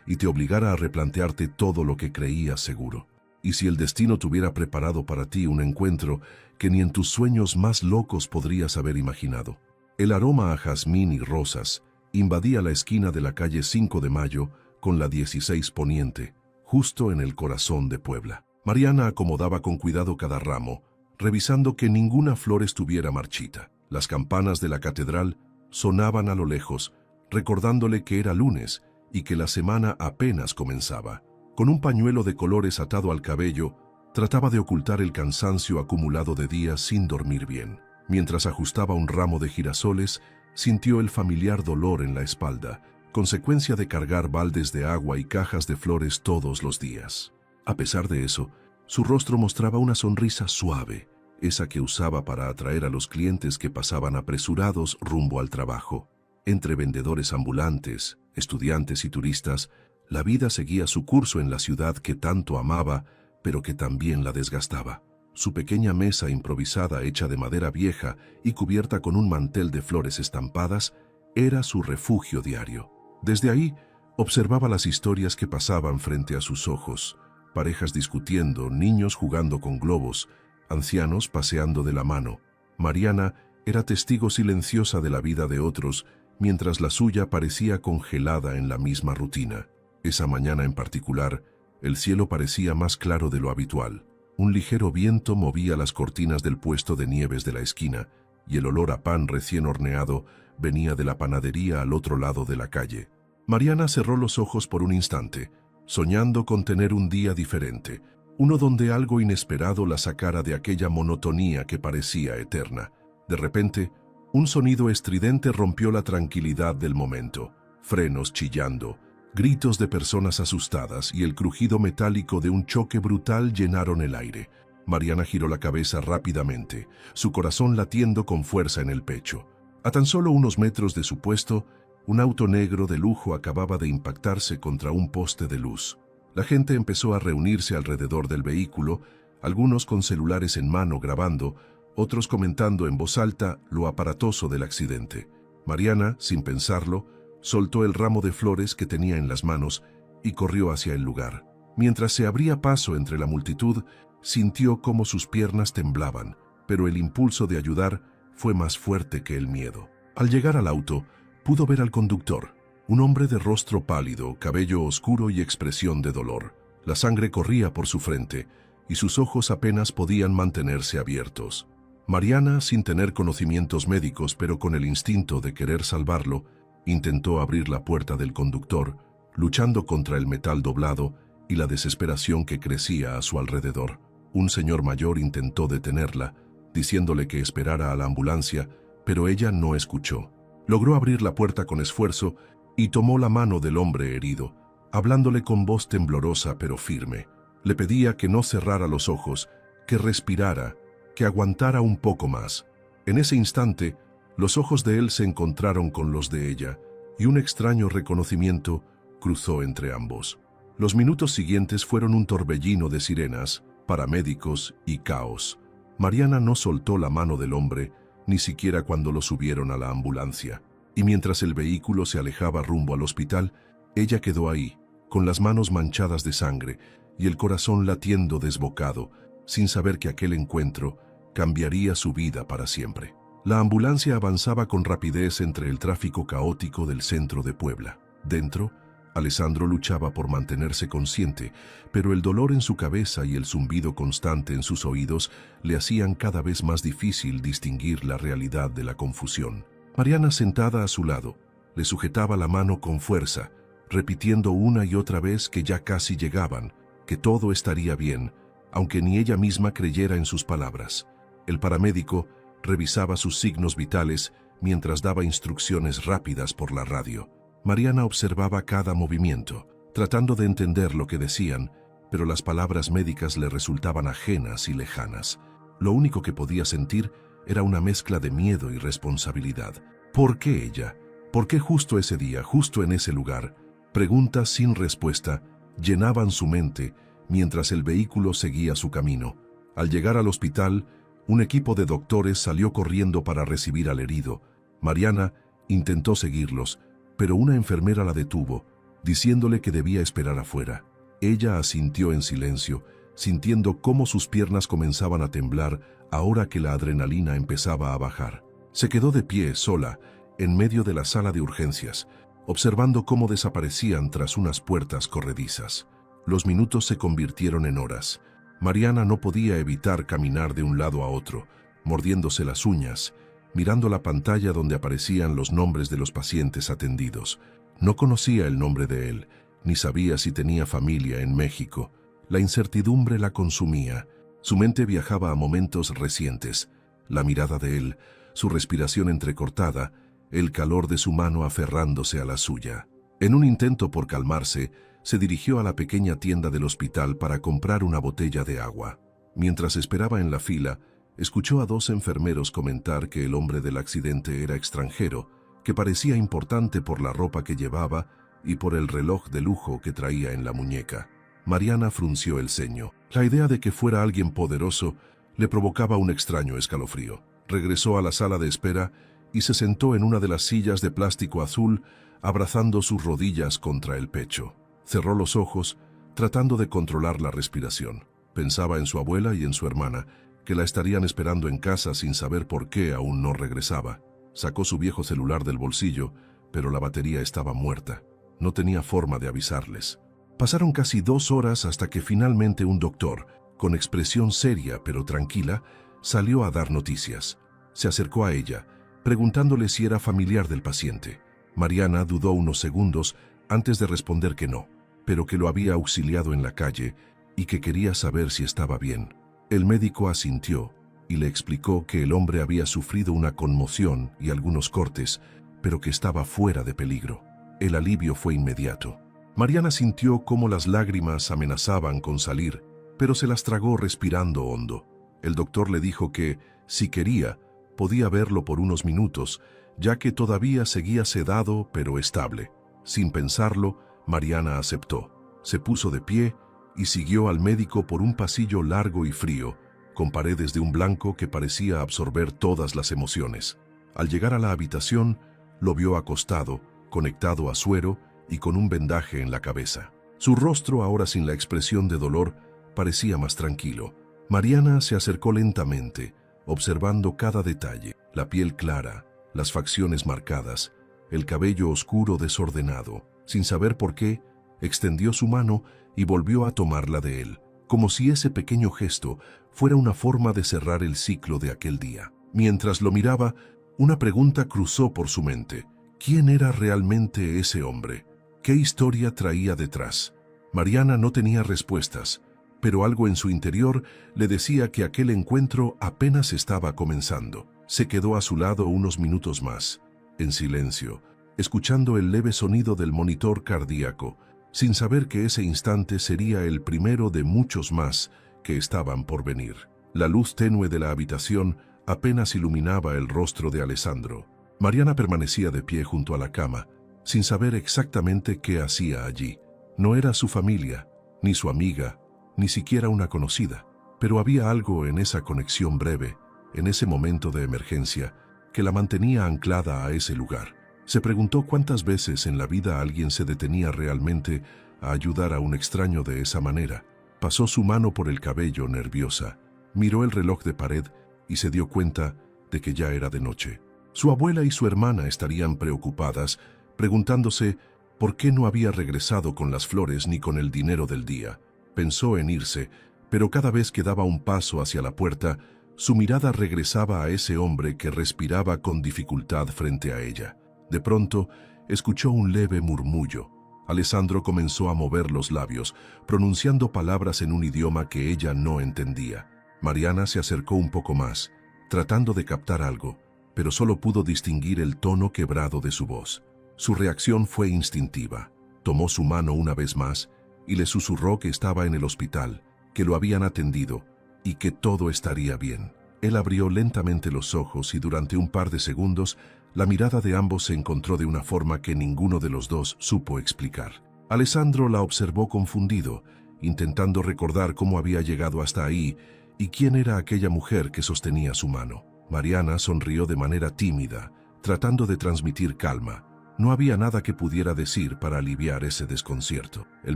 y te obligara a replantearte todo lo que creías seguro. Y si el destino tuviera preparado para ti un encuentro que ni en tus sueños más locos podrías haber imaginado. El aroma a jazmín y rosas invadía la esquina de la calle 5 de Mayo con la 16 Poniente, justo en el corazón de Puebla. Mariana acomodaba con cuidado cada ramo, revisando que ninguna flor estuviera marchita. Las campanas de la catedral sonaban a lo lejos, recordándole que era lunes y que la semana apenas comenzaba. Con un pañuelo de colores atado al cabello, trataba de ocultar el cansancio acumulado de días sin dormir bien. Mientras ajustaba un ramo de girasoles, sintió el familiar dolor en la espalda, consecuencia de cargar baldes de agua y cajas de flores todos los días. A pesar de eso, su rostro mostraba una sonrisa suave, esa que usaba para atraer a los clientes que pasaban apresurados rumbo al trabajo. Entre vendedores ambulantes, estudiantes y turistas, la vida seguía su curso en la ciudad que tanto amaba, pero que también la desgastaba. Su pequeña mesa improvisada hecha de madera vieja y cubierta con un mantel de flores estampadas era su refugio diario. Desde ahí, observaba las historias que pasaban frente a sus ojos: parejas discutiendo, niños jugando con globos, ancianos paseando de la mano. Mariana era testigo silenciosa de la vida de otros, mientras la suya parecía congelada en la misma rutina. Esa mañana en particular, el cielo parecía más claro de lo habitual. Un ligero viento movía las cortinas del puesto de nieves de la esquina, y el olor a pan recién horneado venía de la panadería al otro lado de la calle. Mariana cerró los ojos por un instante, soñando con tener un día diferente, uno donde algo inesperado la sacara de aquella monotonía que parecía eterna. De repente, un sonido estridente rompió la tranquilidad del momento. Frenos chillando, gritos de personas asustadas y el crujido metálico de un choque brutal llenaron el aire. Mariana giró la cabeza rápidamente, su corazón latiendo con fuerza en el pecho. A tan solo unos metros de su puesto, un auto negro de lujo acababa de impactarse contra un poste de luz. La gente empezó a reunirse alrededor del vehículo, algunos con celulares en mano grabando, otros comentando en voz alta lo aparatoso del accidente. Mariana, sin pensarlo, soltó el ramo de flores que tenía en las manos y corrió hacia el lugar. Mientras se abría paso entre la multitud, sintió cómo sus piernas temblaban, pero el impulso de ayudar fue más fuerte que el miedo. Al llegar al auto, pudo ver al conductor, un hombre de rostro pálido, cabello oscuro y expresión de dolor. La sangre corría por su frente y sus ojos apenas podían mantenerse abiertos. Mariana, sin tener conocimientos médicos pero con el instinto de querer salvarlo, intentó abrir la puerta del conductor, luchando contra el metal doblado y la desesperación que crecía a su alrededor. Un señor mayor intentó detenerla, diciéndole que esperara a la ambulancia, pero ella no escuchó. Logró abrir la puerta con esfuerzo y tomó la mano del hombre herido, hablándole con voz temblorosa pero firme. Le pedía que no cerrara los ojos, que respirara, que aguantara un poco más. En ese instante, los ojos de él se encontraron con los de ella, y un extraño reconocimiento cruzó entre ambos. Los minutos siguientes fueron un torbellino de sirenas, paramédicos y caos. Mariana no soltó la mano del hombre, ni siquiera cuando lo subieron a la ambulancia. Y mientras el vehículo se alejaba rumbo al hospital, ella quedó ahí, con las manos manchadas de sangre y el corazón latiendo desbocado, sin saber que aquel encuentro cambiaría su vida para siempre. La ambulancia avanzaba con rapidez entre el tráfico caótico del centro de Puebla. Dentro, Alessandro luchaba por mantenerse consciente, pero el dolor en su cabeza y el zumbido constante en sus oídos le hacían cada vez más difícil distinguir la realidad de la confusión. Mariana, sentada a su lado, le sujetaba la mano con fuerza, repitiendo una y otra vez que ya casi llegaban, que todo estaría bien, aunque ni ella misma creyera en sus palabras. El paramédico revisaba sus signos vitales mientras daba instrucciones rápidas por la radio. Mariana observaba cada movimiento, tratando de entender lo que decían, pero las palabras médicas le resultaban ajenas y lejanas. Lo único que podía sentir era una mezcla de miedo y responsabilidad. ¿Por qué ella? ¿Por qué justo ese día, justo en ese lugar? Preguntas sin respuesta llenaban su mente mientras el vehículo seguía su camino. Al llegar al hospital, un equipo de doctores salió corriendo para recibir al herido. Mariana intentó seguirlos, pero una enfermera la detuvo, diciéndole que debía esperar afuera. Ella asintió en silencio, sintiendo cómo sus piernas comenzaban a temblar ahora que la adrenalina empezaba a bajar. Se quedó de pie, sola, en medio de la sala de urgencias, observando cómo desaparecían tras unas puertas corredizas. Los minutos se convirtieron en horas. Mariana no podía evitar caminar de un lado a otro, mordiéndose las uñas, mirando la pantalla donde aparecían los nombres de los pacientes atendidos. No conocía el nombre de él, ni sabía si tenía familia en México. La incertidumbre la consumía. Su mente viajaba a momentos recientes. La mirada de él, su respiración entrecortada, el calor de su mano aferrándose a la suya. En un intento por calmarse, se dirigió a la pequeña tienda del hospital para comprar una botella de agua. Mientras esperaba en la fila, escuchó a dos enfermeros comentar que el hombre del accidente era extranjero, que parecía importante por la ropa que llevaba y por el reloj de lujo que traía en la muñeca. Mariana frunció el ceño. La idea de que fuera alguien poderoso le provocaba un extraño escalofrío. Regresó a la sala de espera y se sentó en una de las sillas de plástico azul, abrazando sus rodillas contra el pecho. Cerró los ojos, tratando de controlar la respiración. Pensaba en su abuela y en su hermana, que la estarían esperando en casa sin saber por qué aún no regresaba. Sacó su viejo celular del bolsillo, pero la batería estaba muerta. No tenía forma de avisarles. Pasaron casi 2 horas hasta que finalmente un doctor, con expresión seria pero tranquila, salió a dar noticias. Se acercó a ella, preguntándole si era familiar del paciente. Mariana dudó unos segundos antes de responder que no, pero que lo había auxiliado en la calle y que quería saber si estaba bien. El médico asintió y le explicó que el hombre había sufrido una conmoción y algunos cortes, pero que estaba fuera de peligro. El alivio fue inmediato. Mariana sintió cómo las lágrimas amenazaban con salir, pero se las tragó respirando hondo. El doctor le dijo que, si quería, podía verlo por unos minutos, ya que todavía seguía sedado pero estable. Sin pensarlo, Mariana aceptó. Se puso de pie y siguió al médico por un pasillo largo y frío, con paredes de un blanco que parecía absorber todas las emociones. Al llegar a la habitación, lo vio acostado, conectado a suero y con un vendaje en la cabeza. Su rostro, ahora sin la expresión de dolor, parecía más tranquilo. Mariana se acercó lentamente, observando cada detalle: la piel clara, las facciones marcadas, el cabello oscuro desordenado. Sin saber por qué, extendió su mano y volvió a tomarla de él, como si ese pequeño gesto fuera una forma de cerrar el ciclo de aquel día. Mientras lo miraba, una pregunta cruzó por su mente. ¿Quién era realmente ese hombre? ¿Qué historia traía detrás? Mariana no tenía respuestas, pero algo en su interior le decía que aquel encuentro apenas estaba comenzando. Se quedó a su lado unos minutos más, en silencio, escuchando el leve sonido del monitor cardíaco, sin saber que ese instante sería el primero de muchos más que estaban por venir. La luz tenue de la habitación apenas iluminaba el rostro de Alessandro. Mariana permanecía de pie junto a la cama, sin saber exactamente qué hacía allí. No era su familia, ni su amiga, ni siquiera una conocida, pero había algo en esa conexión breve, en ese momento de emergencia, que la mantenía anclada a ese lugar. Se preguntó cuántas veces en la vida alguien se detenía realmente a ayudar a un extraño de esa manera. Pasó su mano por el cabello nerviosa, miró el reloj de pared y se dio cuenta de que ya era de noche. Su abuela y su hermana estarían preocupadas, preguntándose por qué no había regresado con las flores ni con el dinero del día. Pensó en irse, pero cada vez que daba un paso hacia la puerta, su mirada regresaba a ese hombre que respiraba con dificultad frente a ella. De pronto, escuchó un leve murmullo. Alessandro comenzó a mover los labios, pronunciando palabras en un idioma que ella no entendía. Mariana se acercó un poco más, tratando de captar algo, pero solo pudo distinguir el tono quebrado de su voz. Su reacción fue instintiva. Tomó su mano una vez más y le susurró que estaba en el hospital, que lo habían atendido y que todo estaría bien. Él abrió lentamente los ojos y durante un par de segundos la mirada de ambos se encontró de una forma que ninguno de los dos supo explicar. Alessandro la observó confundido, intentando recordar cómo había llegado hasta ahí y quién era aquella mujer que sostenía su mano. Mariana sonrió de manera tímida, tratando de transmitir calma. No había nada que pudiera decir para aliviar ese desconcierto. El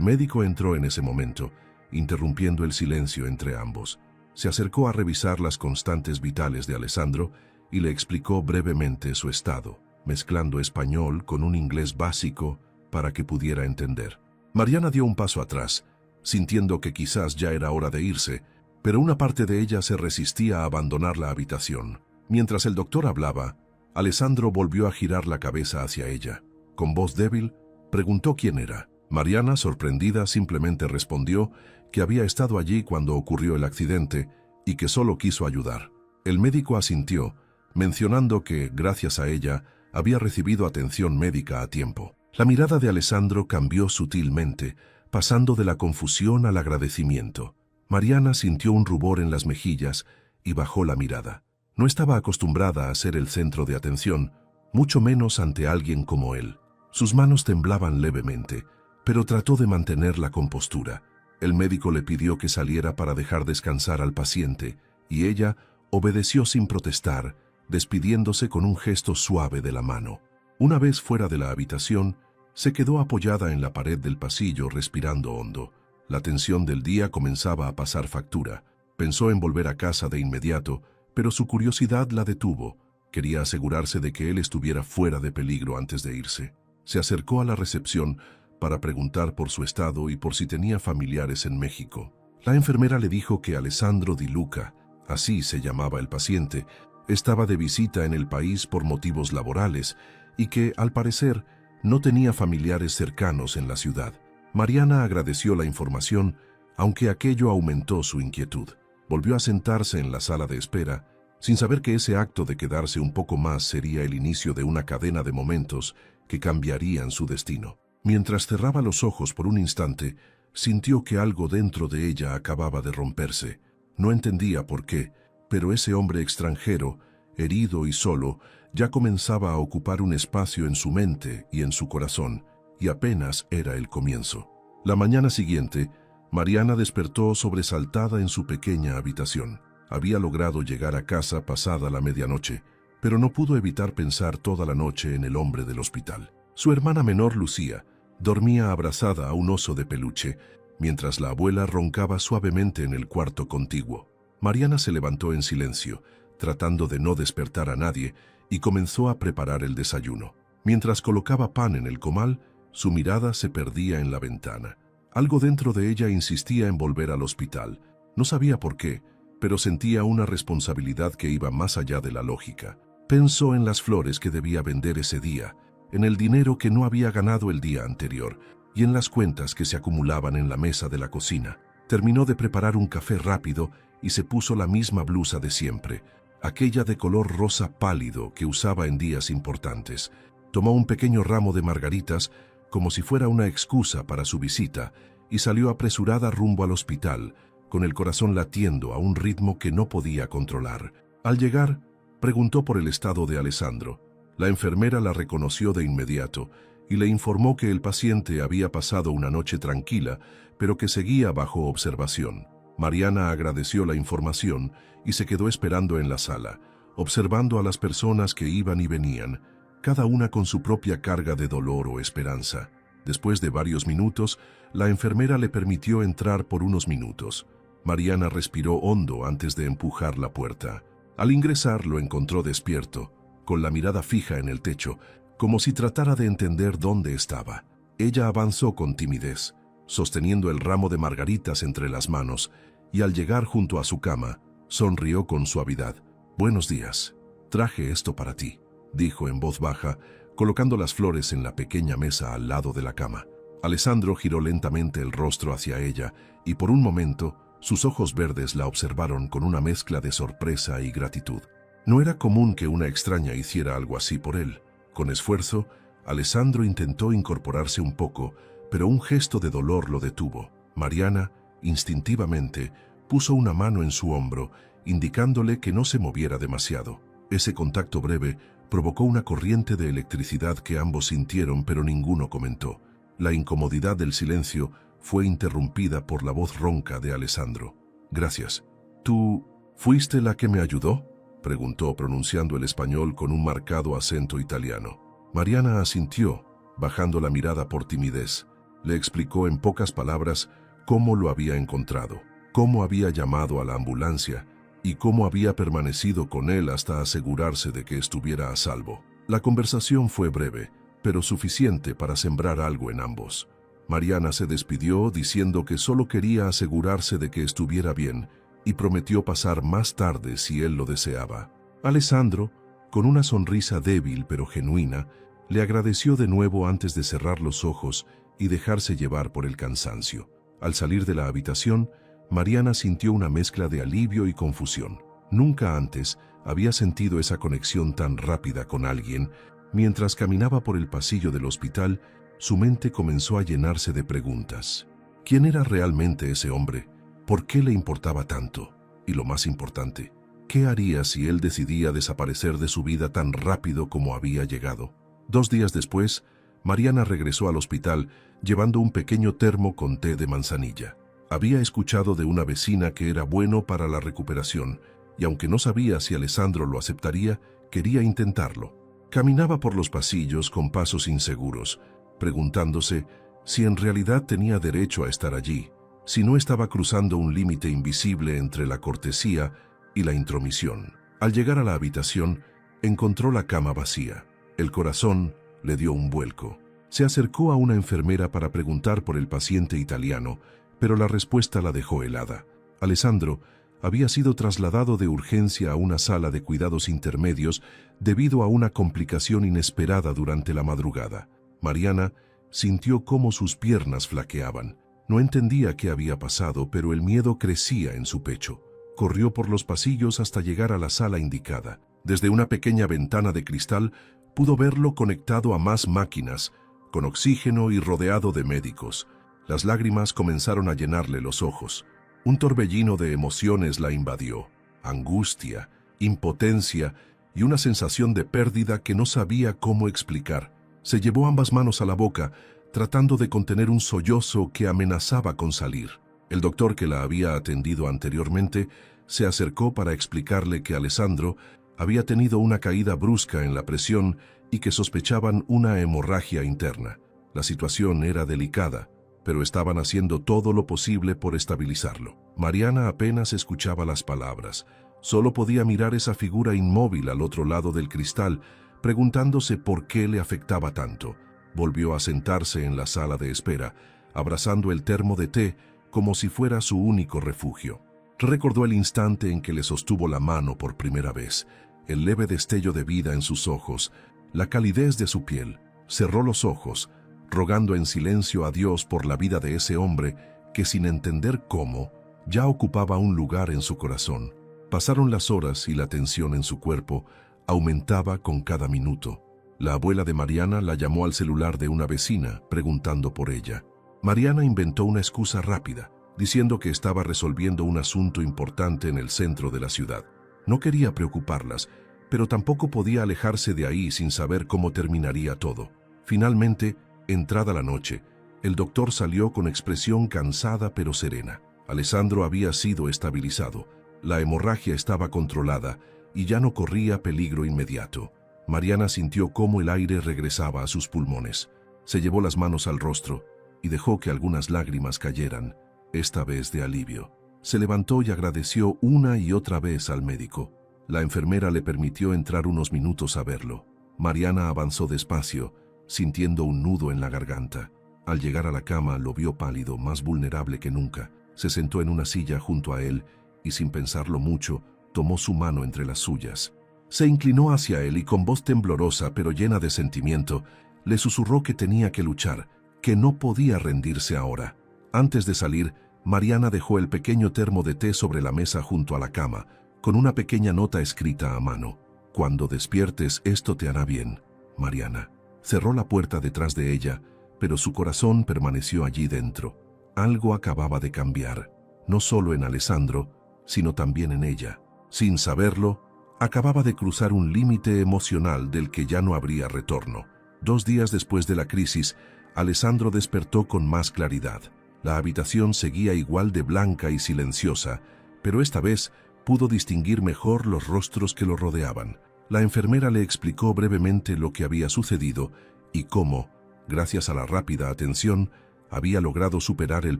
médico entró en ese momento, interrumpiendo el silencio entre ambos. Se acercó a revisar las constantes vitales de Alessandro y le explicó brevemente su estado, mezclando español con un inglés básico para que pudiera entender. Mariana dio un paso atrás, sintiendo que quizás ya era hora de irse, pero una parte de ella se resistía a abandonar la habitación. Mientras el doctor hablaba, Alessandro volvió a girar la cabeza hacia ella. Con voz débil, preguntó quién era. Mariana, sorprendida, simplemente respondió que había estado allí cuando ocurrió el accidente y que solo quiso ayudar. El médico asintió, mencionando que, gracias a ella, había recibido atención médica a tiempo. La mirada de Alessandro cambió sutilmente, pasando de la confusión al agradecimiento. Mariana sintió un rubor en las mejillas y bajó la mirada. No estaba acostumbrada a ser el centro de atención, mucho menos ante alguien como él. Sus manos temblaban levemente, pero trató de mantener la compostura. El médico le pidió que saliera para dejar descansar al paciente, y ella obedeció sin protestar, despidiéndose con un gesto suave de la mano. Una vez fuera de la habitación, se quedó apoyada en la pared del pasillo respirando hondo. La tensión del día comenzaba a pasar factura. Pensó en volver a casa de inmediato, pero su curiosidad la detuvo. Quería asegurarse de que él estuviera fuera de peligro antes de irse. Se acercó a la recepción para preguntar por su estado y por si tenía familiares en México. La enfermera le dijo que Alessandro Di Luca, así se llamaba el paciente, estaba de visita en el país por motivos laborales y que, al parecer, no tenía familiares cercanos en la ciudad. Mariana agradeció la información, aunque aquello aumentó su inquietud. Volvió a sentarse en la sala de espera, sin saber que ese acto de quedarse un poco más sería el inicio de una cadena de momentos que cambiarían su destino. Mientras cerraba los ojos por un instante, sintió que algo dentro de ella acababa de romperse. No entendía por qué, pero ese hombre extranjero, herido y solo, ya comenzaba a ocupar un espacio en su mente y en su corazón, y apenas era el comienzo. La mañana siguiente, Mariana despertó sobresaltada en su pequeña habitación. Había logrado llegar a casa pasada la medianoche, pero no pudo evitar pensar toda la noche en el hombre del hospital. Su hermana menor, Lucía, dormía abrazada a un oso de peluche, mientras la abuela roncaba suavemente en el cuarto contiguo. Mariana se levantó en silencio, tratando de no despertar a nadie, y comenzó a preparar el desayuno. Mientras colocaba pan en el comal, su mirada se perdía en la ventana. Algo dentro de ella insistía en volver al hospital. No sabía por qué, pero sentía una responsabilidad que iba más allá de la lógica. Pensó en las flores que debía vender ese día, en el dinero que no había ganado el día anterior y en las cuentas que se acumulaban en la mesa de la cocina. Terminó de preparar un café rápido y se puso la misma blusa de siempre, aquella de color rosa pálido que usaba en días importantes. Tomó un pequeño ramo de margaritas como si fuera una excusa para su visita y salió apresurada rumbo al hospital, con el corazón latiendo a un ritmo que no podía controlar. Al llegar, preguntó por el estado de Alessandro. La enfermera la reconoció de inmediato y le informó que el paciente había pasado una noche tranquila, pero que seguía bajo observación. Mariana agradeció la información y se quedó esperando en la sala, observando a las personas que iban y venían, cada una con su propia carga de dolor o esperanza. Después de varios minutos, la enfermera le permitió entrar por unos minutos. Mariana respiró hondo antes de empujar la puerta. Al ingresar lo encontró despierto, con la mirada fija en el techo, como si tratara de entender dónde estaba. Ella avanzó con timidez, sosteniendo el ramo de margaritas entre las manos, y al llegar junto a su cama, sonrió con suavidad. «Buenos días. Traje esto para ti», dijo en voz baja, colocando las flores en la pequeña mesa al lado de la cama. Alessandro giró lentamente el rostro hacia ella, y por un momento, sus ojos verdes la observaron con una mezcla de sorpresa y gratitud. No era común que una extraña hiciera algo así por él. Con esfuerzo, Alessandro intentó incorporarse un poco, pero un gesto de dolor lo detuvo. Mariana, instintivamente, puso una mano en su hombro, indicándole que no se moviera demasiado. Ese contacto breve provocó una corriente de electricidad que ambos sintieron, pero ninguno comentó. La incomodidad del silencio fue interrumpida por la voz ronca de Alessandro. «Gracias. ¿Tú fuiste la que me ayudó?», preguntó pronunciando el español con un marcado acento italiano. Mariana asintió, bajando la mirada por timidez. Le explicó en pocas palabras cómo lo había encontrado, cómo había llamado a la ambulancia y cómo había permanecido con él hasta asegurarse de que estuviera a salvo. La conversación fue breve, pero suficiente para sembrar algo en ambos. Mariana se despidió diciendo que solo quería asegurarse de que estuviera bien y prometió pasar más tarde si él lo deseaba. Alessandro, con una sonrisa débil pero genuina, le agradeció de nuevo antes de cerrar los ojos y dejarse llevar por el cansancio. Al salir de la habitación, Mariana sintió una mezcla de alivio y confusión. Nunca antes había sentido esa conexión tan rápida con alguien. Mientras caminaba por el pasillo del hospital, su mente comenzó a llenarse de preguntas. ¿Quién era realmente ese hombre? ¿Por qué le importaba tanto? Y lo más importante, ¿qué haría si él decidía desaparecer de su vida tan rápido como había llegado? 2 días después, Mariana regresó al hospital llevando un pequeño termo con té de manzanilla. Había escuchado de una vecina que era bueno para la recuperación, y aunque no sabía si Alessandro lo aceptaría, quería intentarlo. Caminaba por los pasillos con pasos inseguros, preguntándose si en realidad tenía derecho a estar allí, si no estaba cruzando un límite invisible entre la cortesía y la intromisión. Al llegar a la habitación, encontró la cama vacía. El corazón le dio un vuelco. Se acercó a una enfermera para preguntar por el paciente italiano, pero la respuesta la dejó helada. Alessandro había sido trasladado de urgencia a una sala de cuidados intermedios debido a una complicación inesperada durante la madrugada. Mariana sintió cómo sus piernas flaqueaban. No entendía qué había pasado, pero el miedo crecía en su pecho. Corrió por los pasillos hasta llegar a la sala indicada. Desde una pequeña ventana de cristal pudo verlo conectado a más máquinas, con oxígeno y rodeado de médicos. Las lágrimas comenzaron a llenarle los ojos. Un torbellino de emociones la invadió. Angustia, impotencia y una sensación de pérdida que no sabía cómo explicar. Se llevó ambas manos a la boca, tratando de contener un sollozo que amenazaba con salir. El doctor que la había atendido anteriormente se acercó para explicarle que Alessandro había tenido una caída brusca en la presión y que sospechaban una hemorragia interna. La situación era delicada, pero estaban haciendo todo lo posible por estabilizarlo. Mariana apenas escuchaba las palabras. Solo podía mirar esa figura inmóvil al otro lado del cristal, preguntándose por qué le afectaba tanto. Volvió a sentarse en la sala de espera, abrazando el termo de té como si fuera su único refugio. Recordó el instante en que le sostuvo la mano por primera vez, el leve destello de vida en sus ojos, la calidez de su piel. Cerró los ojos, rogando en silencio a Dios por la vida de ese hombre que, sin entender cómo, ya ocupaba un lugar en su corazón. Pasaron las horas y la tensión en su cuerpo aumentaba con cada minuto. La abuela de Mariana la llamó al celular de una vecina, preguntando por ella. Mariana inventó una excusa rápida, diciendo que estaba resolviendo un asunto importante en el centro de la ciudad. No quería preocuparlas, pero tampoco podía alejarse de ahí sin saber cómo terminaría todo. Finalmente, entrada la noche, el doctor salió con expresión cansada pero serena. Alessandro había sido estabilizado, la hemorragia estaba controlada y ya no corría peligro inmediato. Mariana sintió cómo el aire regresaba a sus pulmones. Se llevó las manos al rostro y dejó que algunas lágrimas cayeran, esta vez de alivio. Se levantó y agradeció una y otra vez al médico. La enfermera le permitió entrar unos minutos a verlo. Mariana avanzó despacio, sintiendo un nudo en la garganta. Al llegar a la cama lo vio pálido, más vulnerable que nunca. Se sentó en una silla junto a él y, sin pensarlo mucho, tomó su mano entre las suyas. Se inclinó hacia él y con voz temblorosa pero llena de sentimiento, le susurró que tenía que luchar, que no podía rendirse ahora. Antes de salir, Mariana dejó el pequeño termo de té sobre la mesa junto a la cama, con una pequeña nota escrita a mano. «Cuando despiertes, esto te hará bien, Mariana». Cerró la puerta detrás de ella, pero su corazón permaneció allí dentro. Algo acababa de cambiar, no solo en Alessandro, sino también en ella. Sin saberlo, acababa de cruzar un límite emocional del que ya no habría retorno. 2 días después de la crisis, Alessandro despertó con más claridad. La habitación seguía igual de blanca y silenciosa, pero esta vez pudo distinguir mejor los rostros que lo rodeaban. La enfermera le explicó brevemente lo que había sucedido y cómo, gracias a la rápida atención, había logrado superar el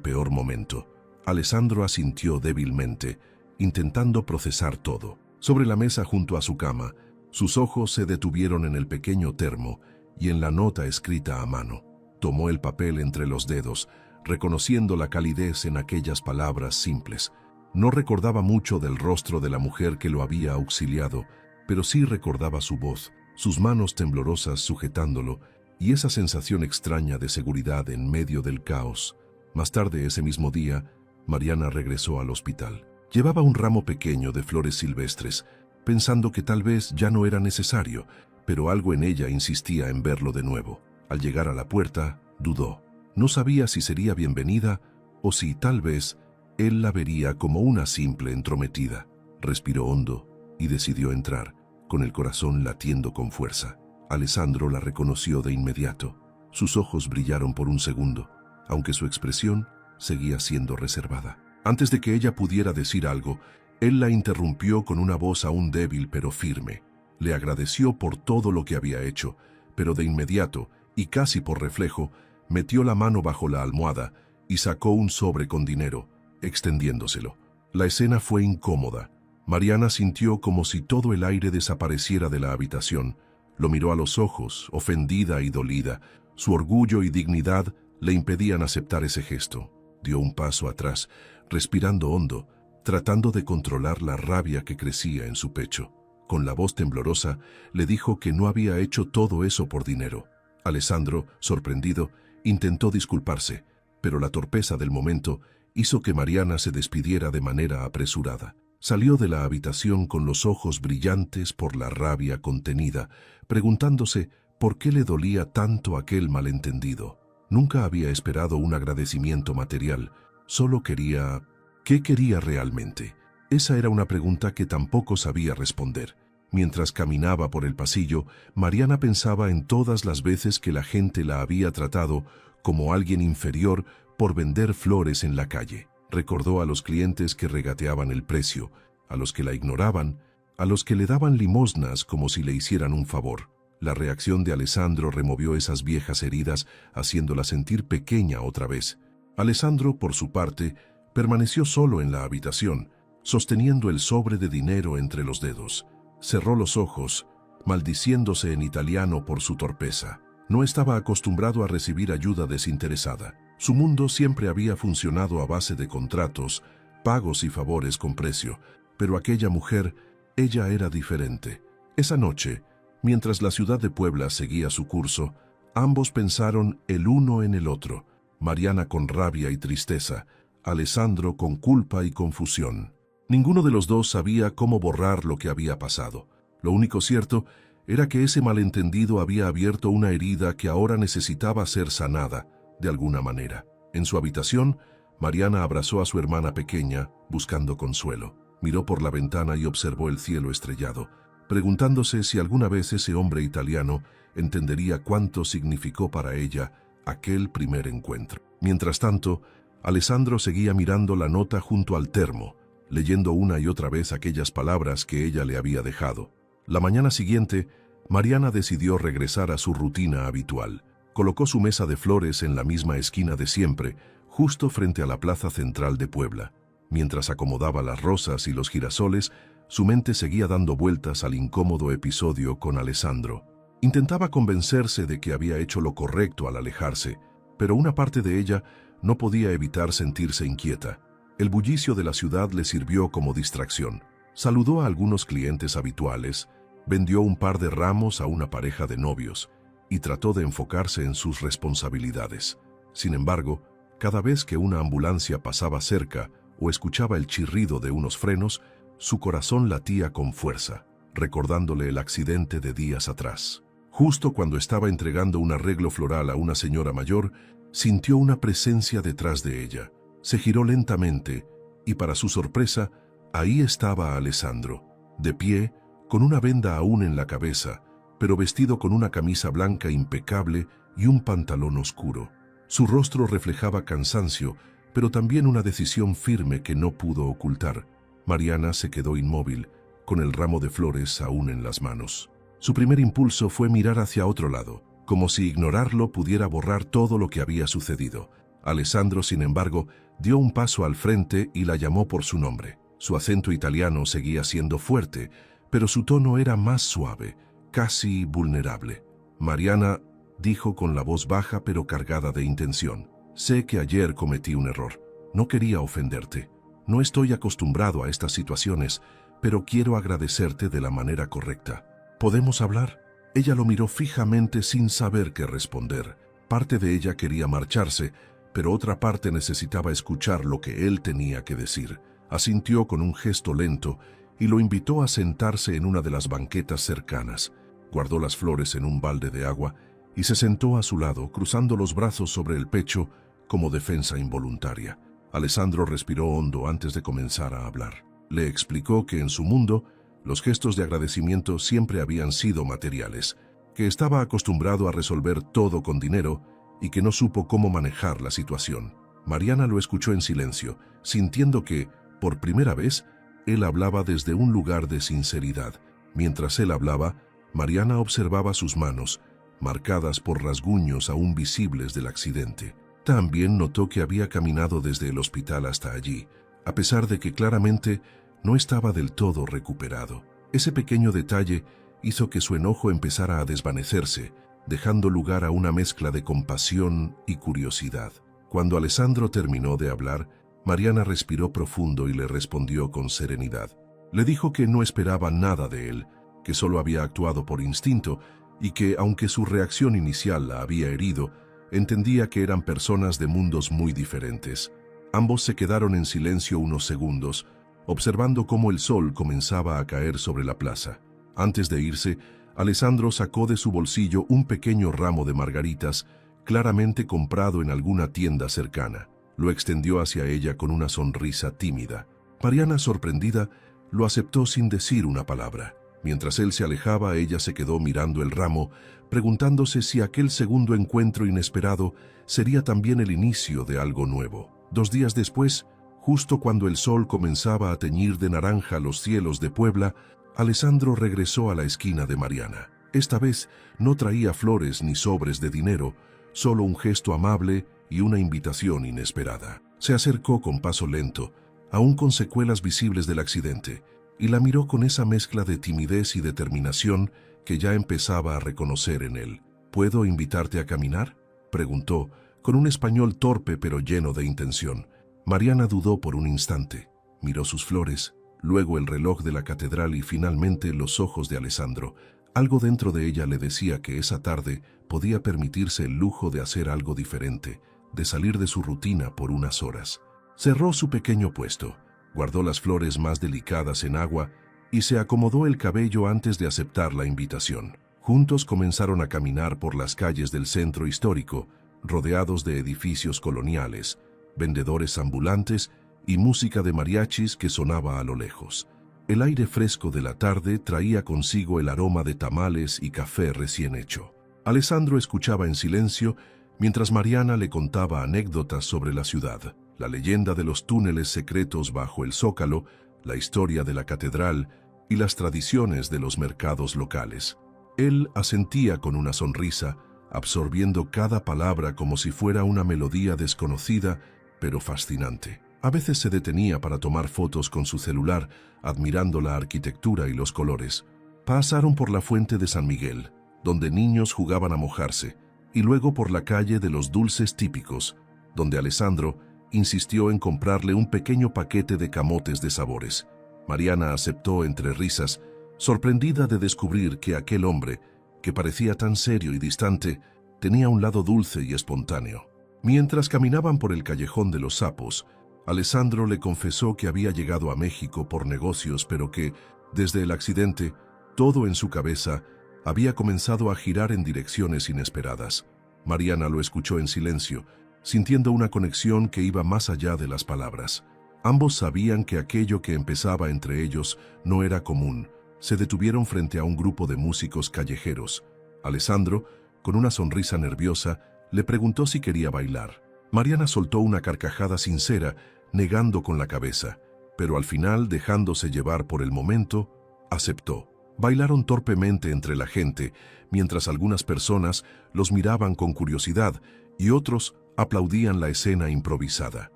peor momento. Alessandro asintió débilmente, intentando procesar todo. Sobre la mesa junto a su cama, sus ojos se detuvieron en el pequeño termo y en la nota escrita a mano. Tomó el papel entre los dedos, reconociendo la calidez en aquellas palabras simples. No recordaba mucho del rostro de la mujer que lo había auxiliado, pero sí recordaba su voz, sus manos temblorosas sujetándolo y esa sensación extraña de seguridad en medio del caos. Más tarde ese mismo día, Mariana regresó al hospital. Llevaba un ramo pequeño de flores silvestres, pensando que tal vez ya no era necesario, pero algo en ella insistía en verlo de nuevo. Al llegar a la puerta, dudó. No sabía si sería bienvenida o si, tal vez, él la vería como una simple entrometida. Respiró hondo y decidió entrar, con el corazón latiendo con fuerza. Alessandro la reconoció de inmediato. Sus ojos brillaron por un segundo, aunque su expresión seguía siendo reservada. Antes de que ella pudiera decir algo, él la interrumpió con una voz aún débil pero firme. Le agradeció por todo lo que había hecho, pero de inmediato, y casi por reflejo, metió la mano bajo la almohada y sacó un sobre con dinero, extendiéndoselo. La escena fue incómoda. Mariana sintió como si todo el aire desapareciera de la habitación. Lo miró a los ojos, ofendida y dolida. Su orgullo y dignidad le impedían aceptar ese gesto. Dio un paso atrás, respirando hondo, tratando de controlar la rabia que crecía en su pecho. Con la voz temblorosa, le dijo que no había hecho todo eso por dinero. Alessandro, sorprendido, intentó disculparse, pero la torpeza del momento hizo que Mariana se despidiera de manera apresurada. Salió de la habitación con los ojos brillantes por la rabia contenida, preguntándose por qué le dolía tanto aquel malentendido. Nunca había esperado un agradecimiento material, solo quería... ¿Qué quería realmente? Esa era una pregunta que tampoco sabía responder. Mientras caminaba por el pasillo, Mariana pensaba en todas las veces que la gente la había tratado como alguien inferior por vender flores en la calle. Recordó a los clientes que regateaban el precio, a los que la ignoraban, a los que le daban limosnas como si le hicieran un favor. La reacción de Alessandro removió esas viejas heridas, haciéndola sentir pequeña otra vez. Alessandro, por su parte, permaneció solo en la habitación, sosteniendo el sobre de dinero entre los dedos. Cerró los ojos, maldiciéndose en italiano por su torpeza. No estaba acostumbrado a recibir ayuda desinteresada. Su mundo siempre había funcionado a base de contratos, pagos y favores con precio, pero aquella mujer, ella era diferente. Esa noche, mientras la ciudad de Puebla seguía su curso, ambos pensaron el uno en el otro, Mariana con rabia y tristeza, Alessandro con culpa y confusión. Ninguno de los dos sabía cómo borrar lo que había pasado. Lo único cierto era que ese malentendido había abierto una herida que ahora necesitaba ser sanada, de alguna manera. En su habitación, Mariana abrazó a su hermana pequeña, buscando consuelo. Miró por la ventana y observó el cielo estrellado, preguntándose si alguna vez ese hombre italiano entendería cuánto significó para ella aquel primer encuentro. Mientras tanto, Alessandro seguía mirando la nota junto al termo, leyendo una y otra vez aquellas palabras que ella le había dejado. La mañana siguiente, Mariana decidió regresar a su rutina habitual. Colocó su mesa de flores en la misma esquina de siempre, justo frente a la plaza central de Puebla. Mientras acomodaba las rosas y los girasoles, su mente seguía dando vueltas al incómodo episodio con Alessandro. Intentaba convencerse de que había hecho lo correcto al alejarse, pero una parte de ella no podía evitar sentirse inquieta. El bullicio de la ciudad le sirvió como distracción. Saludó a algunos clientes habituales, vendió un par de ramos a una pareja de novios y trató de enfocarse en sus responsabilidades. Sin embargo, cada vez que una ambulancia pasaba cerca o escuchaba el chirrido de unos frenos, su corazón latía con fuerza, recordándole el accidente de días atrás. Justo cuando estaba entregando un arreglo floral a una señora mayor, sintió una presencia detrás de ella. Se giró lentamente y, para su sorpresa, ahí estaba Alessandro, de pie, con una venda aún en la cabeza, pero vestido con una camisa blanca impecable y un pantalón oscuro. Su rostro reflejaba cansancio, pero también una decisión firme que no pudo ocultar. Mariana se quedó inmóvil, con el ramo de flores aún en las manos. Su primer impulso fue mirar hacia otro lado, como si ignorarlo pudiera borrar todo lo que había sucedido. Alessandro, sin embargo, dio un paso al frente y la llamó por su nombre. Su acento italiano seguía siendo fuerte, pero su tono era más suave, casi vulnerable. «Mariana», dijo con la voz baja pero cargada de intención, «sé que ayer cometí un error. No quería ofenderte. No estoy acostumbrado a estas situaciones, pero quiero agradecerte de la manera correcta. ¿Podemos hablar?». Ella lo miró fijamente sin saber qué responder. Parte de ella quería marcharse, pero otra parte necesitaba escuchar lo que él tenía que decir. Asintió con un gesto lento y lo invitó a sentarse en una de las banquetas cercanas. Guardó las flores en un balde de agua y se sentó a su lado, cruzando los brazos sobre el pecho como defensa involuntaria. Alessandro respiró hondo antes de comenzar a hablar. Le explicó que en su mundo los gestos de agradecimiento siempre habían sido materiales, que estaba acostumbrado a resolver todo con dinero y que no supo cómo manejar la situación. Mariana lo escuchó en silencio, sintiendo que, por primera vez, él hablaba desde un lugar de sinceridad. Mientras él hablaba, Mariana observaba sus manos, marcadas por rasguños aún visibles del accidente. También notó que había caminado desde el hospital hasta allí, a pesar de que claramente no estaba del todo recuperado. Ese pequeño detalle hizo que su enojo empezara a desvanecerse, dejando lugar a una mezcla de compasión y curiosidad. Cuando Alessandro terminó de hablar, Mariana respiró profundo y le respondió con serenidad. Le dijo que no esperaba nada de él, que solo había actuado por instinto y que, aunque su reacción inicial la había herido, entendía que eran personas de mundos muy diferentes. Ambos se quedaron en silencio unos segundos, observando cómo el sol comenzaba a caer sobre la plaza. Antes de irse, Alessandro sacó de su bolsillo un pequeño ramo de margaritas, claramente comprado en alguna tienda cercana. Lo extendió hacia ella con una sonrisa tímida. Mariana, sorprendida, lo aceptó sin decir una palabra. Mientras él se alejaba, ella se quedó mirando el ramo, preguntándose si aquel segundo encuentro inesperado sería también el inicio de algo nuevo. 2 días después, justo cuando el sol comenzaba a teñir de naranja los cielos de Puebla, Alessandro regresó a la esquina de Mariana. Esta vez no traía flores ni sobres de dinero, solo un gesto amable y una invitación inesperada. Se acercó con paso lento, aún con secuelas visibles del accidente, y la miró con esa mezcla de timidez y determinación que ya empezaba a reconocer en él. «¿Puedo invitarte a caminar?», preguntó, con un español torpe pero lleno de intención. Mariana dudó por un instante, miró sus flores, luego el reloj de la catedral y finalmente los ojos de Alessandro. Algo dentro de ella le decía que esa tarde podía permitirse el lujo de hacer algo diferente, de salir de su rutina por unas horas. Cerró su pequeño puesto, guardó las flores más delicadas en agua y se acomodó el cabello antes de aceptar la invitación. Juntos comenzaron a caminar por las calles del centro histórico, rodeados de edificios coloniales, vendedores ambulantes y música de mariachis que sonaba a lo lejos. El aire fresco de la tarde traía consigo el aroma de tamales y café recién hecho. Alessandro escuchaba en silencio mientras Mariana le contaba anécdotas sobre la ciudad, la leyenda de los túneles secretos bajo el Zócalo, la historia de la catedral y las tradiciones de los mercados locales. Él asentía con una sonrisa, absorbiendo cada palabra como si fuera una melodía desconocida pero fascinante. A veces se detenía para tomar fotos con su celular, admirando la arquitectura y los colores. Pasaron por la fuente de San Miguel, donde niños jugaban a mojarse, y luego por la calle de los dulces típicos, donde Alessandro insistió en comprarle un pequeño paquete de camotes de sabores. Mariana aceptó entre risas, sorprendida de descubrir que aquel hombre, que parecía tan serio y distante, tenía un lado dulce y espontáneo. Mientras caminaban por el callejón de los sapos, Alessandro le confesó que había llegado a México por negocios, pero que, desde el accidente, todo en su cabeza había comenzado a girar en direcciones inesperadas. Mariana lo escuchó en silencio, sintiendo una conexión que iba más allá de las palabras. Ambos sabían que aquello que empezaba entre ellos no era común. Se detuvieron frente a un grupo de músicos callejeros. Alessandro, con una sonrisa nerviosa, le preguntó si quería bailar. Mariana soltó una carcajada sincera, negando con la cabeza, pero al final, dejándose llevar por el momento, Aceptó. Bailaron torpemente entre la gente, mientras algunas personas los miraban con curiosidad y otros aplaudían la escena improvisada.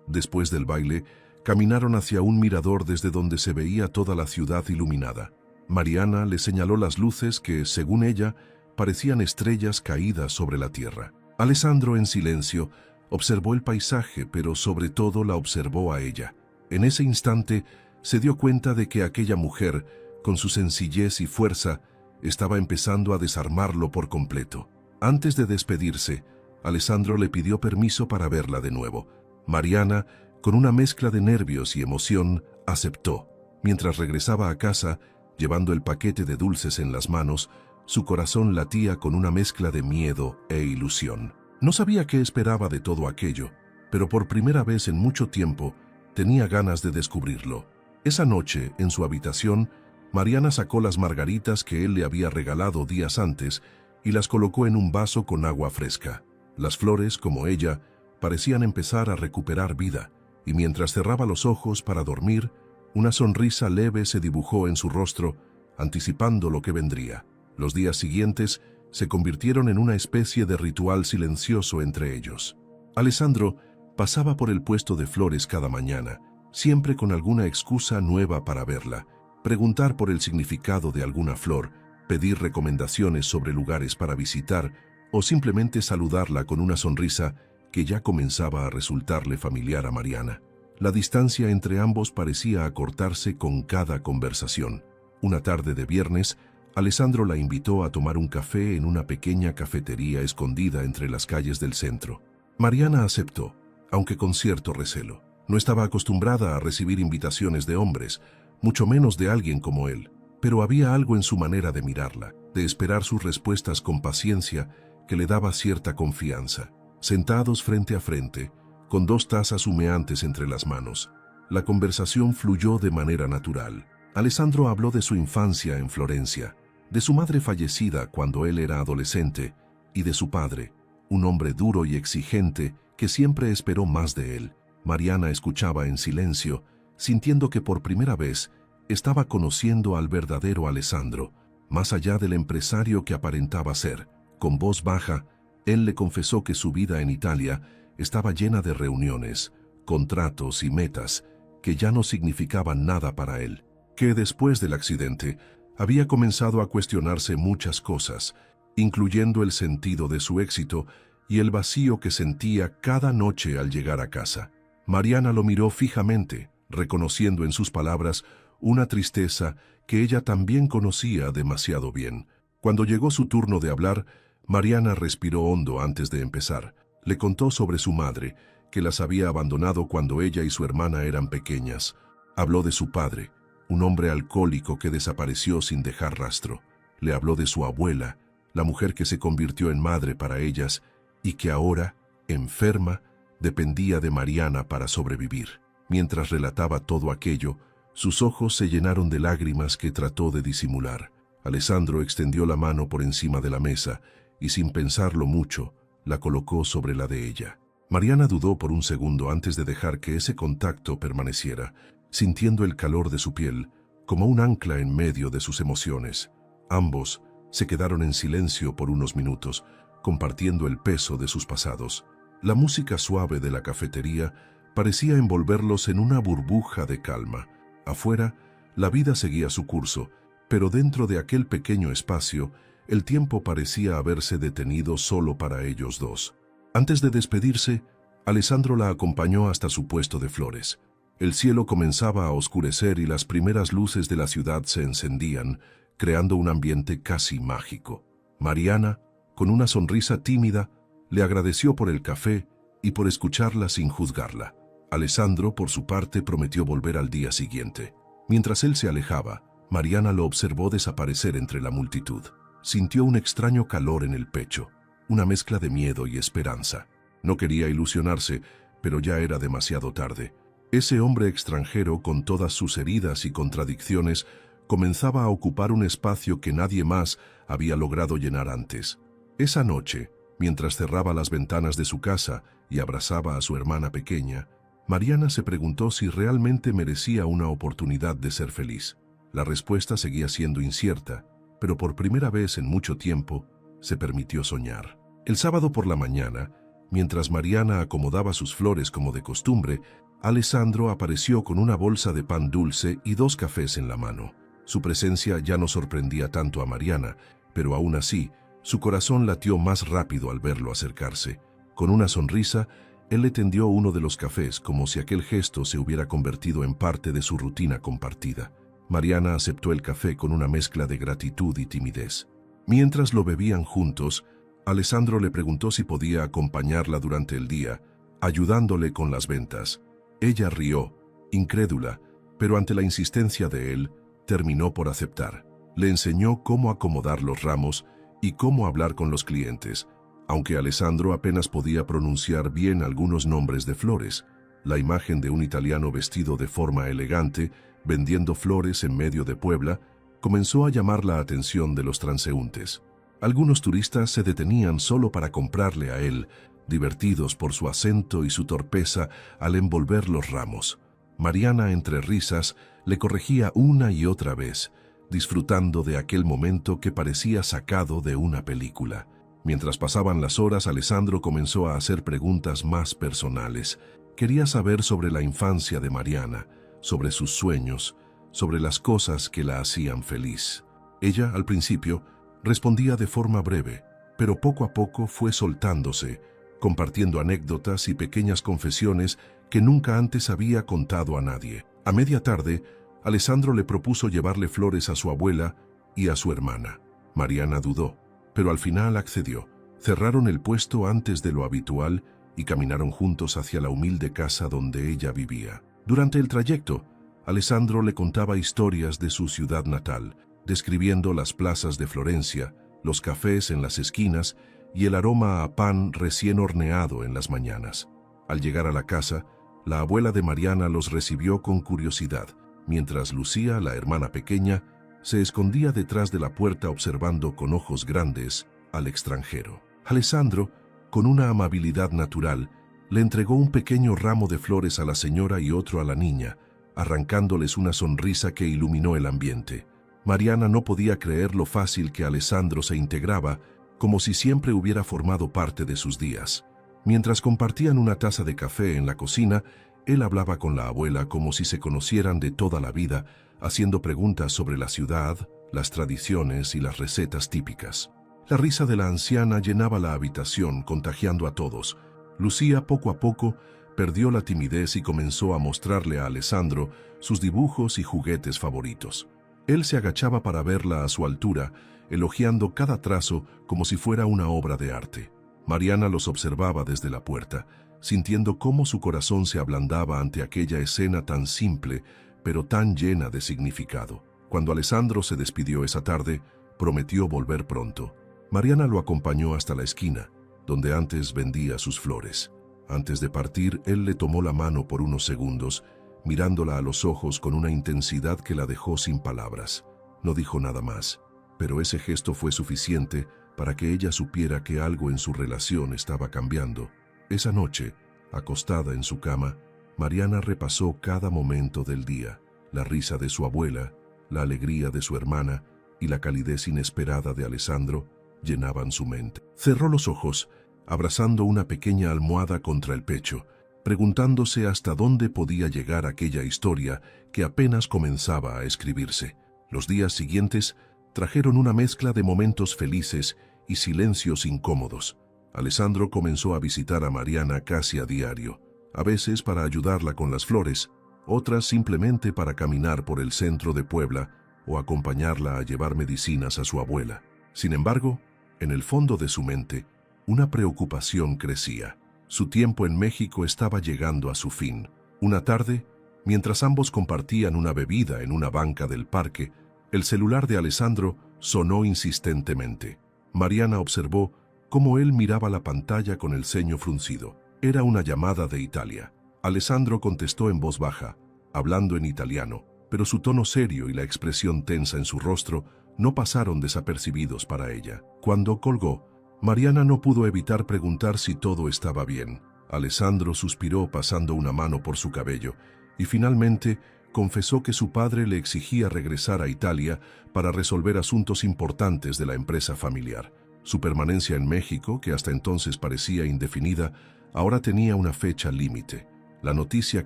Después del baile, caminaron hacia un mirador desde donde se veía toda la ciudad iluminada. Mariana le señaló las luces que, según ella, parecían estrellas caídas sobre la tierra. Alessandro, en silencio, observó el paisaje, pero sobre todo la observó a ella. En ese instante, se dio cuenta de que aquella mujer, con su sencillez y fuerza, estaba empezando a desarmarlo por completo. Antes de despedirse, Alessandro le pidió permiso para verla de nuevo. Mariana, con una mezcla de nervios y emoción, aceptó. Mientras regresaba a casa, llevando el paquete de dulces en las manos, su corazón latía con una mezcla de miedo e ilusión. No sabía qué esperaba de todo aquello, pero por primera vez en mucho tiempo tenía ganas de descubrirlo. Esa noche, en su habitación, Mariana sacó las margaritas que él le había regalado días antes y las colocó en un vaso con agua fresca. Las flores, como ella, parecían empezar a recuperar vida, y mientras cerraba los ojos para dormir, una sonrisa leve se dibujó en su rostro, anticipando lo que vendría. Los días siguientes se convirtieron en una especie de ritual silencioso entre ellos. Alessandro pasaba por el puesto de flores cada mañana, siempre con alguna excusa nueva para verla, preguntar por el significado de alguna flor, pedir recomendaciones sobre lugares para visitar o simplemente saludarla con una sonrisa que ya comenzaba a resultarle familiar a Mariana. La distancia entre ambos parecía acortarse con cada conversación. Una tarde de viernes, Alessandro la invitó a tomar un café en una pequeña cafetería escondida entre las calles del centro. Mariana aceptó, aunque con cierto recelo. No estaba acostumbrada a recibir invitaciones de hombres, mucho menos de alguien como él, pero había algo en su manera de mirarla, de esperar sus respuestas con paciencia, que le daba cierta confianza. Sentados frente a frente, con 2 tazas humeantes entre las manos, la conversación fluyó de manera natural. Alessandro habló de su infancia en Florencia, de su madre fallecida cuando él era adolescente, y de su padre, un hombre duro y exigente que siempre esperó más de él. Mariana escuchaba en silencio, sintiendo que por primera vez estaba conociendo al verdadero Alessandro, más allá del empresario que aparentaba ser. Con voz baja, él le confesó que su vida en Italia estaba llena de reuniones, contratos y metas que ya no significaban nada para él, que después del accidente había comenzado a cuestionarse muchas cosas, incluyendo el sentido de su éxito y el vacío que sentía cada noche al llegar a casa. Mariana lo miró fijamente, reconociendo en sus palabras una tristeza que ella también conocía demasiado bien. Cuando llegó su turno de hablar, Mariana respiró hondo antes de empezar. Le contó sobre su madre, que las había abandonado cuando ella y su hermana eran pequeñas. Habló de su padre, un hombre alcohólico que desapareció sin dejar rastro. Le habló de su abuela, la mujer que se convirtió en madre para ellas y que ahora, enferma, dependía de Mariana para sobrevivir. Mientras relataba todo aquello, sus ojos se llenaron de lágrimas que trató de disimular. Alessandro extendió la mano por encima de la mesa y, sin pensarlo mucho, la colocó sobre la de ella. Mariana dudó por un segundo antes de dejar que ese contacto permaneciera, sintiendo el calor de su piel como un ancla en medio de sus emociones. Ambos se quedaron en silencio por unos minutos, compartiendo el peso de sus pasados. La música suave de la cafetería parecía envolverlos en una burbuja de calma. Afuera, la vida seguía su curso, pero dentro de aquel pequeño espacio, el tiempo parecía haberse detenido solo para ellos dos. Antes de despedirse, Alessandro la acompañó hasta su puesto de flores. El cielo comenzaba a oscurecer y las primeras luces de la ciudad se encendían, creando un ambiente casi mágico. Mariana, con una sonrisa tímida, le agradeció por el café y por escucharla sin juzgarla. Alessandro, por su parte, prometió volver al día siguiente. Mientras él se alejaba, Mariana lo observó desaparecer entre la multitud. Sintió un extraño calor en el pecho, una mezcla de miedo y esperanza. No quería ilusionarse, pero ya era demasiado tarde. Ese hombre extranjero, con todas sus heridas y contradicciones, comenzaba a ocupar un espacio que nadie más había logrado llenar antes. Esa noche, mientras cerraba las ventanas de su casa y abrazaba a su hermana pequeña, Mariana se preguntó si realmente merecía una oportunidad de ser feliz. La respuesta seguía siendo incierta, pero por primera vez en mucho tiempo se permitió soñar. El sábado por la mañana, mientras Mariana acomodaba sus flores como de costumbre, Alessandro apareció con una bolsa de pan dulce y 2 cafés en la mano. Su presencia ya no sorprendía tanto a Mariana, pero aún así, su corazón latió más rápido al verlo acercarse. Con una sonrisa, él le tendió uno de los cafés como si aquel gesto se hubiera convertido en parte de su rutina compartida. Mariana aceptó el café con una mezcla de gratitud y timidez. Mientras lo bebían juntos, Alessandro le preguntó si podía acompañarla durante el día, ayudándole con las ventas. Ella rió, incrédula, pero ante la insistencia de él, terminó por aceptar. Le enseñó cómo acomodar los ramos y cómo hablar con los clientes, aunque Alessandro apenas podía pronunciar bien algunos nombres de flores. La imagen de un italiano vestido de forma elegante, vendiendo flores en medio de Puebla, comenzó a llamar la atención de los transeúntes. Algunos turistas se detenían solo para comprarle a él, divertidos por su acento y su torpeza al envolver los ramos. Mariana, entre risas, le corregía una y otra vez, disfrutando de aquel momento que parecía sacado de una película. Mientras pasaban las horas, Alessandro comenzó a hacer preguntas más personales. Quería saber sobre la infancia de Mariana, sobre sus sueños, sobre las cosas que la hacían feliz. Ella, al principio, respondía de forma breve, pero poco a poco fue soltándose, compartiendo anécdotas y pequeñas confesiones que nunca antes había contado a nadie. A media tarde, Alessandro le propuso llevarle flores a su abuela y a su hermana. Mariana dudó, pero al final accedió. Cerraron el puesto antes de lo habitual y caminaron juntos hacia la humilde casa donde ella vivía. Durante el trayecto, Alessandro le contaba historias de su ciudad natal, describiendo las plazas de Florencia, los cafés en las esquinas y el aroma a pan recién horneado en las mañanas. Al llegar a la casa, la abuela de Mariana los recibió con curiosidad, mientras Lucía, la hermana pequeña, se escondía detrás de la puerta observando con ojos grandes al extranjero. Alessandro, con una amabilidad natural, le entregó un pequeño ramo de flores a la señora y otro a la niña, arrancándoles una sonrisa que iluminó el ambiente. Mariana no podía creer lo fácil que Alessandro se integraba, como si siempre hubiera formado parte de sus días. Mientras compartían una taza de café en la cocina, él hablaba con la abuela como si se conocieran de toda la vida, haciendo preguntas sobre la ciudad, las tradiciones y las recetas típicas. La risa de la anciana llenaba la habitación, contagiando a todos. Lucía, poco a poco, perdió la timidez y comenzó a mostrarle a Alessandro sus dibujos y juguetes favoritos. Él se agachaba para verla a su altura, elogiando cada trazo como si fuera una obra de arte. Mariana los observaba desde la puerta, sintiendo cómo su corazón se ablandaba ante aquella escena tan simple, pero tan llena de significado. Cuando Alessandro se despidió esa tarde, prometió volver pronto. Mariana lo acompañó hasta la esquina, donde antes vendía sus flores. Antes de partir, él le tomó la mano por unos segundos, mirándola a los ojos con una intensidad que la dejó sin palabras. No dijo nada más, pero ese gesto fue suficiente para que ella supiera que algo en su relación estaba cambiando. Esa noche, acostada en su cama, Mariana repasó cada momento del día, la risa de su abuela, la alegría de su hermana y la calidez inesperada de Alessandro llenaban su mente. Cerró los ojos, abrazando una pequeña almohada contra el pecho, preguntándose hasta dónde podía llegar aquella historia que apenas comenzaba a escribirse. Los días siguientes trajeron una mezcla de momentos felices y silencios incómodos. Alessandro comenzó a visitar a Mariana casi a diario, a veces para ayudarla con las flores, otras simplemente para caminar por el centro de Puebla o acompañarla a llevar medicinas a su abuela. Sin embargo, en el fondo de su mente, una preocupación crecía. Su tiempo en México estaba llegando a su fin. Una tarde, mientras ambos compartían una bebida en una banca del parque, el celular de Alessandro sonó insistentemente. Mariana observó cómo él miraba la pantalla con el ceño fruncido. Era una llamada de Italia. Alessandro contestó en voz baja, hablando en italiano, pero su tono serio y la expresión tensa en su rostro no pasaron desapercibidos para ella. Cuando colgó, Mariana no pudo evitar preguntar si todo estaba bien. Alessandro suspiró pasando una mano por su cabello y finalmente, confesó que su padre le exigía regresar a Italia para resolver asuntos importantes de la empresa familiar. Su permanencia en México, que hasta entonces parecía indefinida, ahora tenía una fecha límite. La noticia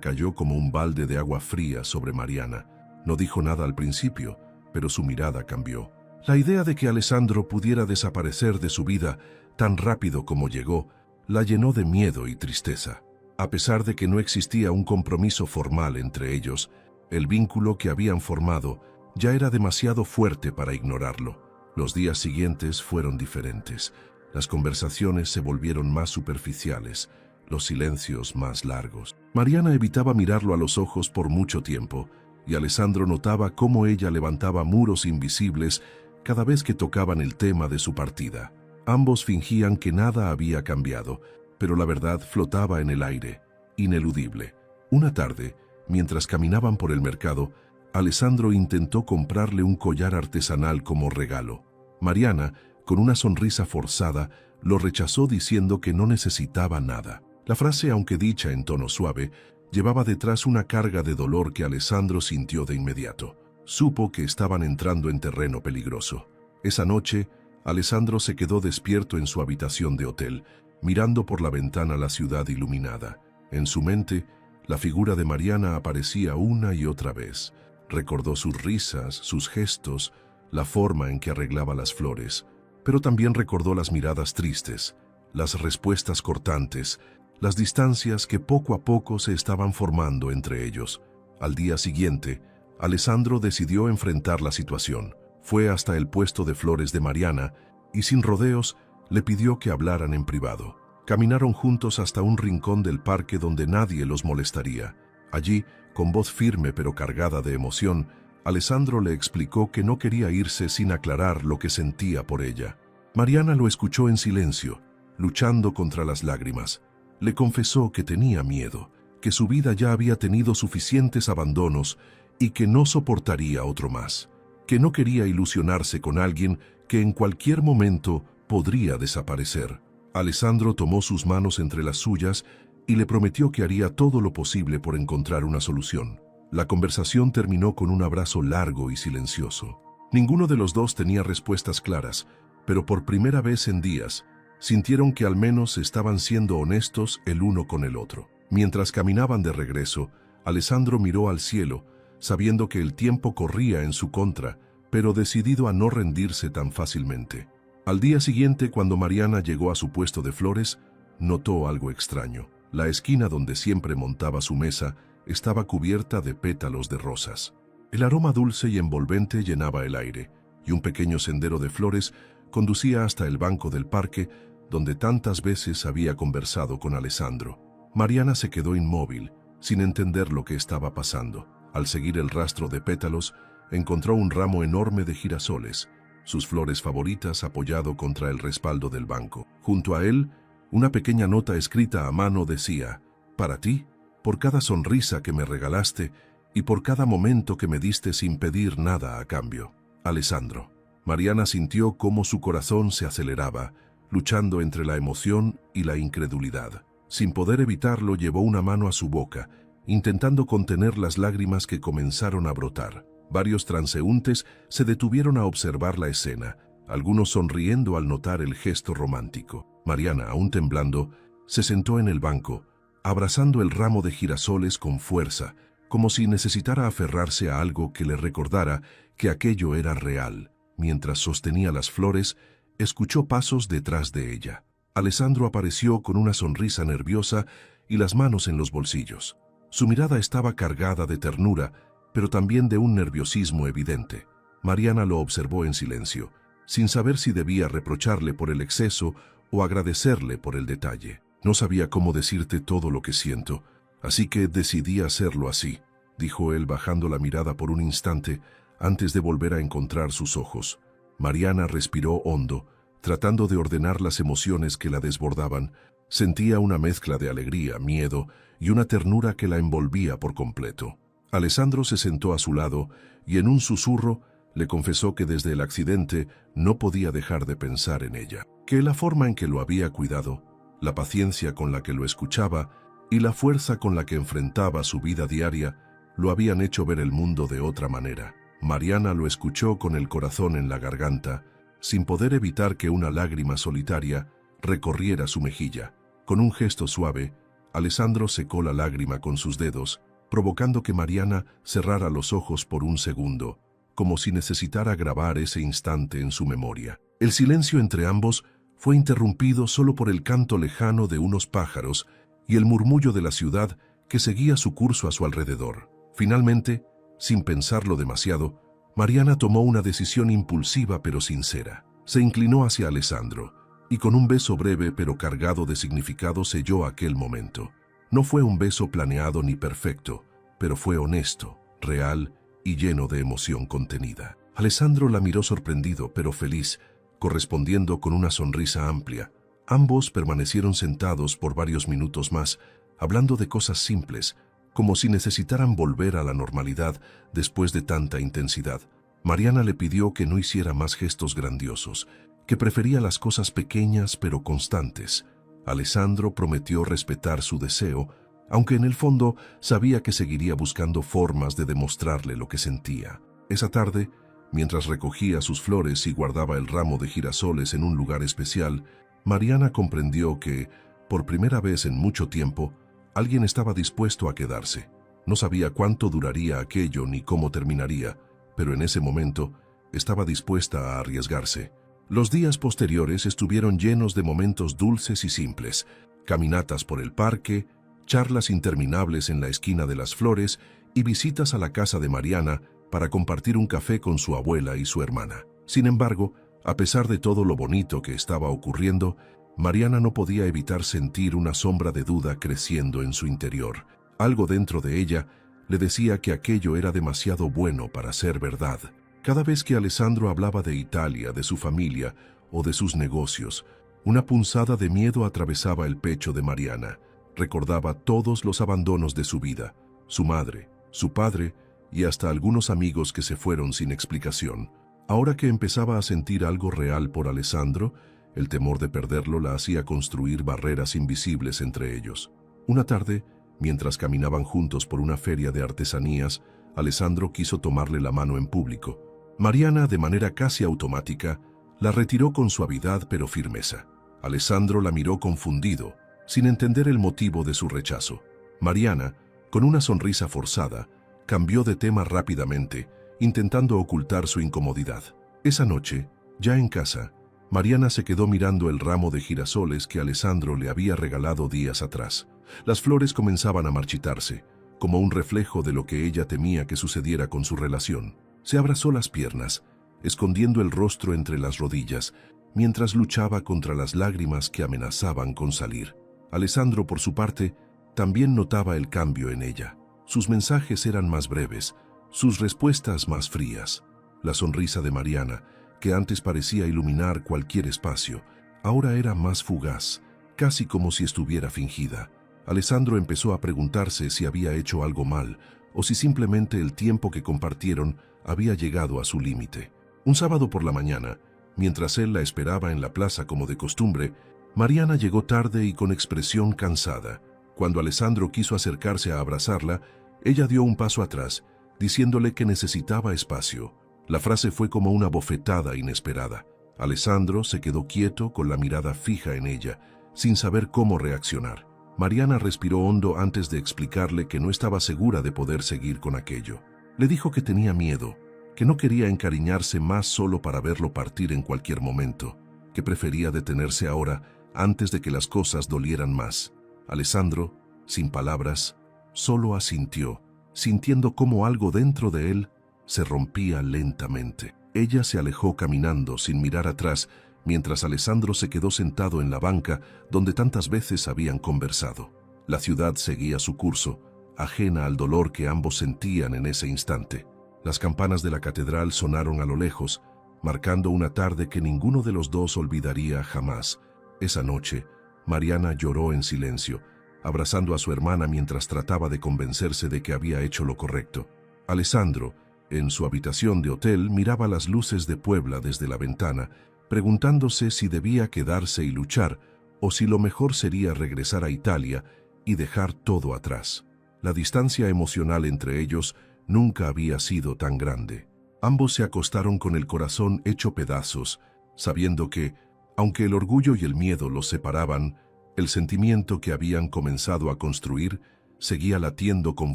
cayó como un balde de agua fría sobre Mariana. No dijo nada al principio, pero su mirada cambió. La idea de que Alessandro pudiera desaparecer de su vida tan rápido como llegó, la llenó de miedo y tristeza. A pesar de que no existía un compromiso formal entre ellos, el vínculo que habían formado ya era demasiado fuerte para ignorarlo. Los días siguientes fueron diferentes. Las conversaciones se volvieron más superficiales, los silencios más largos. Mariana evitaba mirarlo a los ojos por mucho tiempo, y Alessandro notaba cómo ella levantaba muros invisibles cada vez que tocaban el tema de su partida. Ambos fingían que nada había cambiado, pero la verdad flotaba en el aire, ineludible. Una tarde, mientras caminaban por el mercado, Alessandro intentó comprarle un collar artesanal como regalo. Mariana, con una sonrisa forzada, lo rechazó diciendo que no necesitaba nada. La frase, aunque dicha en tono suave, llevaba detrás una carga de dolor que Alessandro sintió de inmediato. Supo que estaban entrando en terreno peligroso. Esa noche, Alessandro se quedó despierto en su habitación de hotel, mirando por la ventana la ciudad iluminada. En su mente, la figura de Mariana aparecía una y otra vez. Recordó sus risas, sus gestos, la forma en que arreglaba las flores, pero también recordó las miradas tristes, las respuestas cortantes, las distancias que poco a poco se estaban formando entre ellos. Al día siguiente, Alessandro decidió enfrentar la situación. Fue hasta el puesto de flores de Mariana y, sin rodeos, le pidió que hablaran en privado. Caminaron juntos hasta un rincón del parque donde nadie los molestaría. Allí, con voz firme pero cargada de emoción, Alessandro le explicó que no quería irse sin aclarar lo que sentía por ella. Mariana lo escuchó en silencio, luchando contra las lágrimas. Le confesó que tenía miedo, que su vida ya había tenido suficientes abandonos y que no soportaría otro más, que no quería ilusionarse con alguien que en cualquier momento podría desaparecer. Alessandro tomó sus manos entre las suyas y le prometió que haría todo lo posible por encontrar una solución. La conversación terminó con un abrazo largo y silencioso. Ninguno de los dos tenía respuestas claras, pero por primera vez en días, sintieron que al menos estaban siendo honestos el uno con el otro. Mientras caminaban de regreso, Alessandro miró al cielo, sabiendo que el tiempo corría en su contra, pero decidido a no rendirse tan fácilmente. Al día siguiente, cuando Mariana llegó a su puesto de flores, notó algo extraño. La esquina donde siempre montaba su mesa estaba cubierta de pétalos de rosas. El aroma dulce y envolvente llenaba el aire, y un pequeño sendero de flores conducía hasta el banco del parque donde tantas veces había conversado con Alessandro. Mariana se quedó inmóvil, sin entender lo que estaba pasando. Al seguir el rastro de pétalos, encontró un ramo enorme de girasoles, sus flores favoritas, apoyado contra el respaldo del banco. Junto a él, una pequeña nota escrita a mano decía: «Para ti, por cada sonrisa que me regalaste y por cada momento que me diste sin pedir nada a cambio. Alessandro». Mariana sintió cómo su corazón se aceleraba, luchando entre la emoción y la incredulidad. Sin poder evitarlo, llevó una mano a su boca, intentando contener las lágrimas que comenzaron a brotar. Varios transeúntes se detuvieron a observar la escena, algunos sonriendo al notar el gesto romántico. Mariana, aún temblando, se sentó en el banco, abrazando el ramo de girasoles con fuerza, como si necesitara aferrarse a algo que le recordara que aquello era real. Mientras sostenía las flores, escuchó pasos detrás de ella. Alessandro apareció con una sonrisa nerviosa y las manos en los bolsillos. Su mirada estaba cargada de ternura, pero también de un nerviosismo evidente. Mariana lo observó en silencio, sin saber si debía reprocharle por el exceso o agradecerle por el detalle. «No sabía cómo decirte todo lo que siento, así que decidí hacerlo así», dijo él bajando la mirada por un instante antes de volver a encontrar sus ojos. Mariana respiró hondo, tratando de ordenar las emociones que la desbordaban. Sentía una mezcla de alegría, miedo y una ternura que la envolvía por completo. Alessandro se sentó a su lado y en un susurro le confesó que desde el accidente no podía dejar de pensar en ella, que la forma en que lo había cuidado, la paciencia con la que lo escuchaba y la fuerza con la que enfrentaba su vida diaria lo habían hecho ver el mundo de otra manera. Mariana lo escuchó con el corazón en la garganta, sin poder evitar que una lágrima solitaria recorriera su mejilla. Con un gesto suave, Alessandro secó la lágrima con sus dedos, provocando que Mariana cerrara los ojos por un segundo, como si necesitara grabar ese instante en su memoria. El silencio entre ambos fue interrumpido solo por el canto lejano de unos pájaros y el murmullo de la ciudad que seguía su curso a su alrededor. Finalmente, sin pensarlo demasiado, Mariana tomó una decisión impulsiva pero sincera. Se inclinó hacia Alessandro y con un beso breve pero cargado de significado selló aquel momento. No fue un beso planeado ni perfecto, pero fue honesto, real y lleno de emoción contenida. Alessandro la miró sorprendido pero feliz, correspondiendo con una sonrisa amplia. Ambos permanecieron sentados por varios minutos más, hablando de cosas simples, como si necesitaran volver a la normalidad después de tanta intensidad. Mariana le pidió que no hiciera más gestos grandiosos, que prefería las cosas pequeñas pero constantes. Alessandro prometió respetar su deseo, aunque en el fondo sabía que seguiría buscando formas de demostrarle lo que sentía. Esa tarde, mientras recogía sus flores y guardaba el ramo de girasoles en un lugar especial, Mariana comprendió que, por primera vez en mucho tiempo, alguien estaba dispuesto a quedarse. No sabía cuánto duraría aquello ni cómo terminaría, pero en ese momento estaba dispuesta a arriesgarse. Los días posteriores estuvieron llenos de momentos dulces y simples, caminatas por el parque, charlas interminables en la esquina de las flores y visitas a la casa de Mariana para compartir un café con su abuela y su hermana. Sin embargo, a pesar de todo lo bonito que estaba ocurriendo, Mariana no podía evitar sentir una sombra de duda creciendo en su interior. Algo dentro de ella le decía que aquello era demasiado bueno para ser verdad. Cada vez que Alessandro hablaba de Italia, de su familia o de sus negocios, una punzada de miedo atravesaba el pecho de Mariana. Recordaba todos los abandonos de su vida, su madre, su padre y hasta algunos amigos que se fueron sin explicación. Ahora que empezaba a sentir algo real por Alessandro, el temor de perderlo la hacía construir barreras invisibles entre ellos. Una tarde, mientras caminaban juntos por una feria de artesanías, Alessandro quiso tomarle la mano en público. Mariana, de manera casi automática, la retiró con suavidad pero firmeza. Alessandro la miró confundido, sin entender el motivo de su rechazo. Mariana, con una sonrisa forzada, cambió de tema rápidamente, intentando ocultar su incomodidad. Esa noche, ya en casa, Mariana se quedó mirando el ramo de girasoles que Alessandro le había regalado días atrás. Las flores comenzaban a marchitarse, como un reflejo de lo que ella temía que sucediera con su relación. Se abrazó las piernas, escondiendo el rostro entre las rodillas, mientras luchaba contra las lágrimas que amenazaban con salir. Alessandro, por su parte, también notaba el cambio en ella. Sus mensajes eran más breves, sus respuestas más frías. La sonrisa de Mariana, que antes parecía iluminar cualquier espacio, ahora era más fugaz, casi como si estuviera fingida. Alessandro empezó a preguntarse si había hecho algo mal o si simplemente el tiempo que compartieron había llegado a su límite. Un sábado por la mañana, mientras él la esperaba en la plaza como de costumbre, Mariana llegó tarde y con expresión cansada. Cuando Alessandro quiso acercarse a abrazarla, ella dio un paso atrás, diciéndole que necesitaba espacio. La frase fue como una bofetada inesperada. Alessandro se quedó quieto con la mirada fija en ella, sin saber cómo reaccionar. Mariana respiró hondo antes de explicarle que no estaba segura de poder seguir con aquello. Le dijo que tenía miedo, que no quería encariñarse más solo para verlo partir en cualquier momento, que prefería detenerse ahora antes de que las cosas dolieran más. Alessandro, sin palabras, solo asintió, sintiendo cómo algo dentro de él se rompía lentamente. Ella se alejó caminando sin mirar atrás, mientras Alessandro se quedó sentado en la banca donde tantas veces habían conversado. La ciudad seguía su curso, ajena al dolor que ambos sentían en ese instante. Las campanas de la catedral sonaron a lo lejos, marcando una tarde que ninguno de los dos olvidaría jamás. Esa noche, Mariana lloró en silencio, abrazando a su hermana mientras trataba de convencerse de que había hecho lo correcto. Alessandro, en su habitación de hotel, miraba las luces de Puebla desde la ventana, preguntándose si debía quedarse y luchar, o si lo mejor sería regresar a Italia y dejar todo atrás. La distancia emocional entre ellos nunca había sido tan grande. Ambos se acostaron con el corazón hecho pedazos, sabiendo que, aunque el orgullo y el miedo los separaban, el sentimiento que habían comenzado a construir seguía latiendo con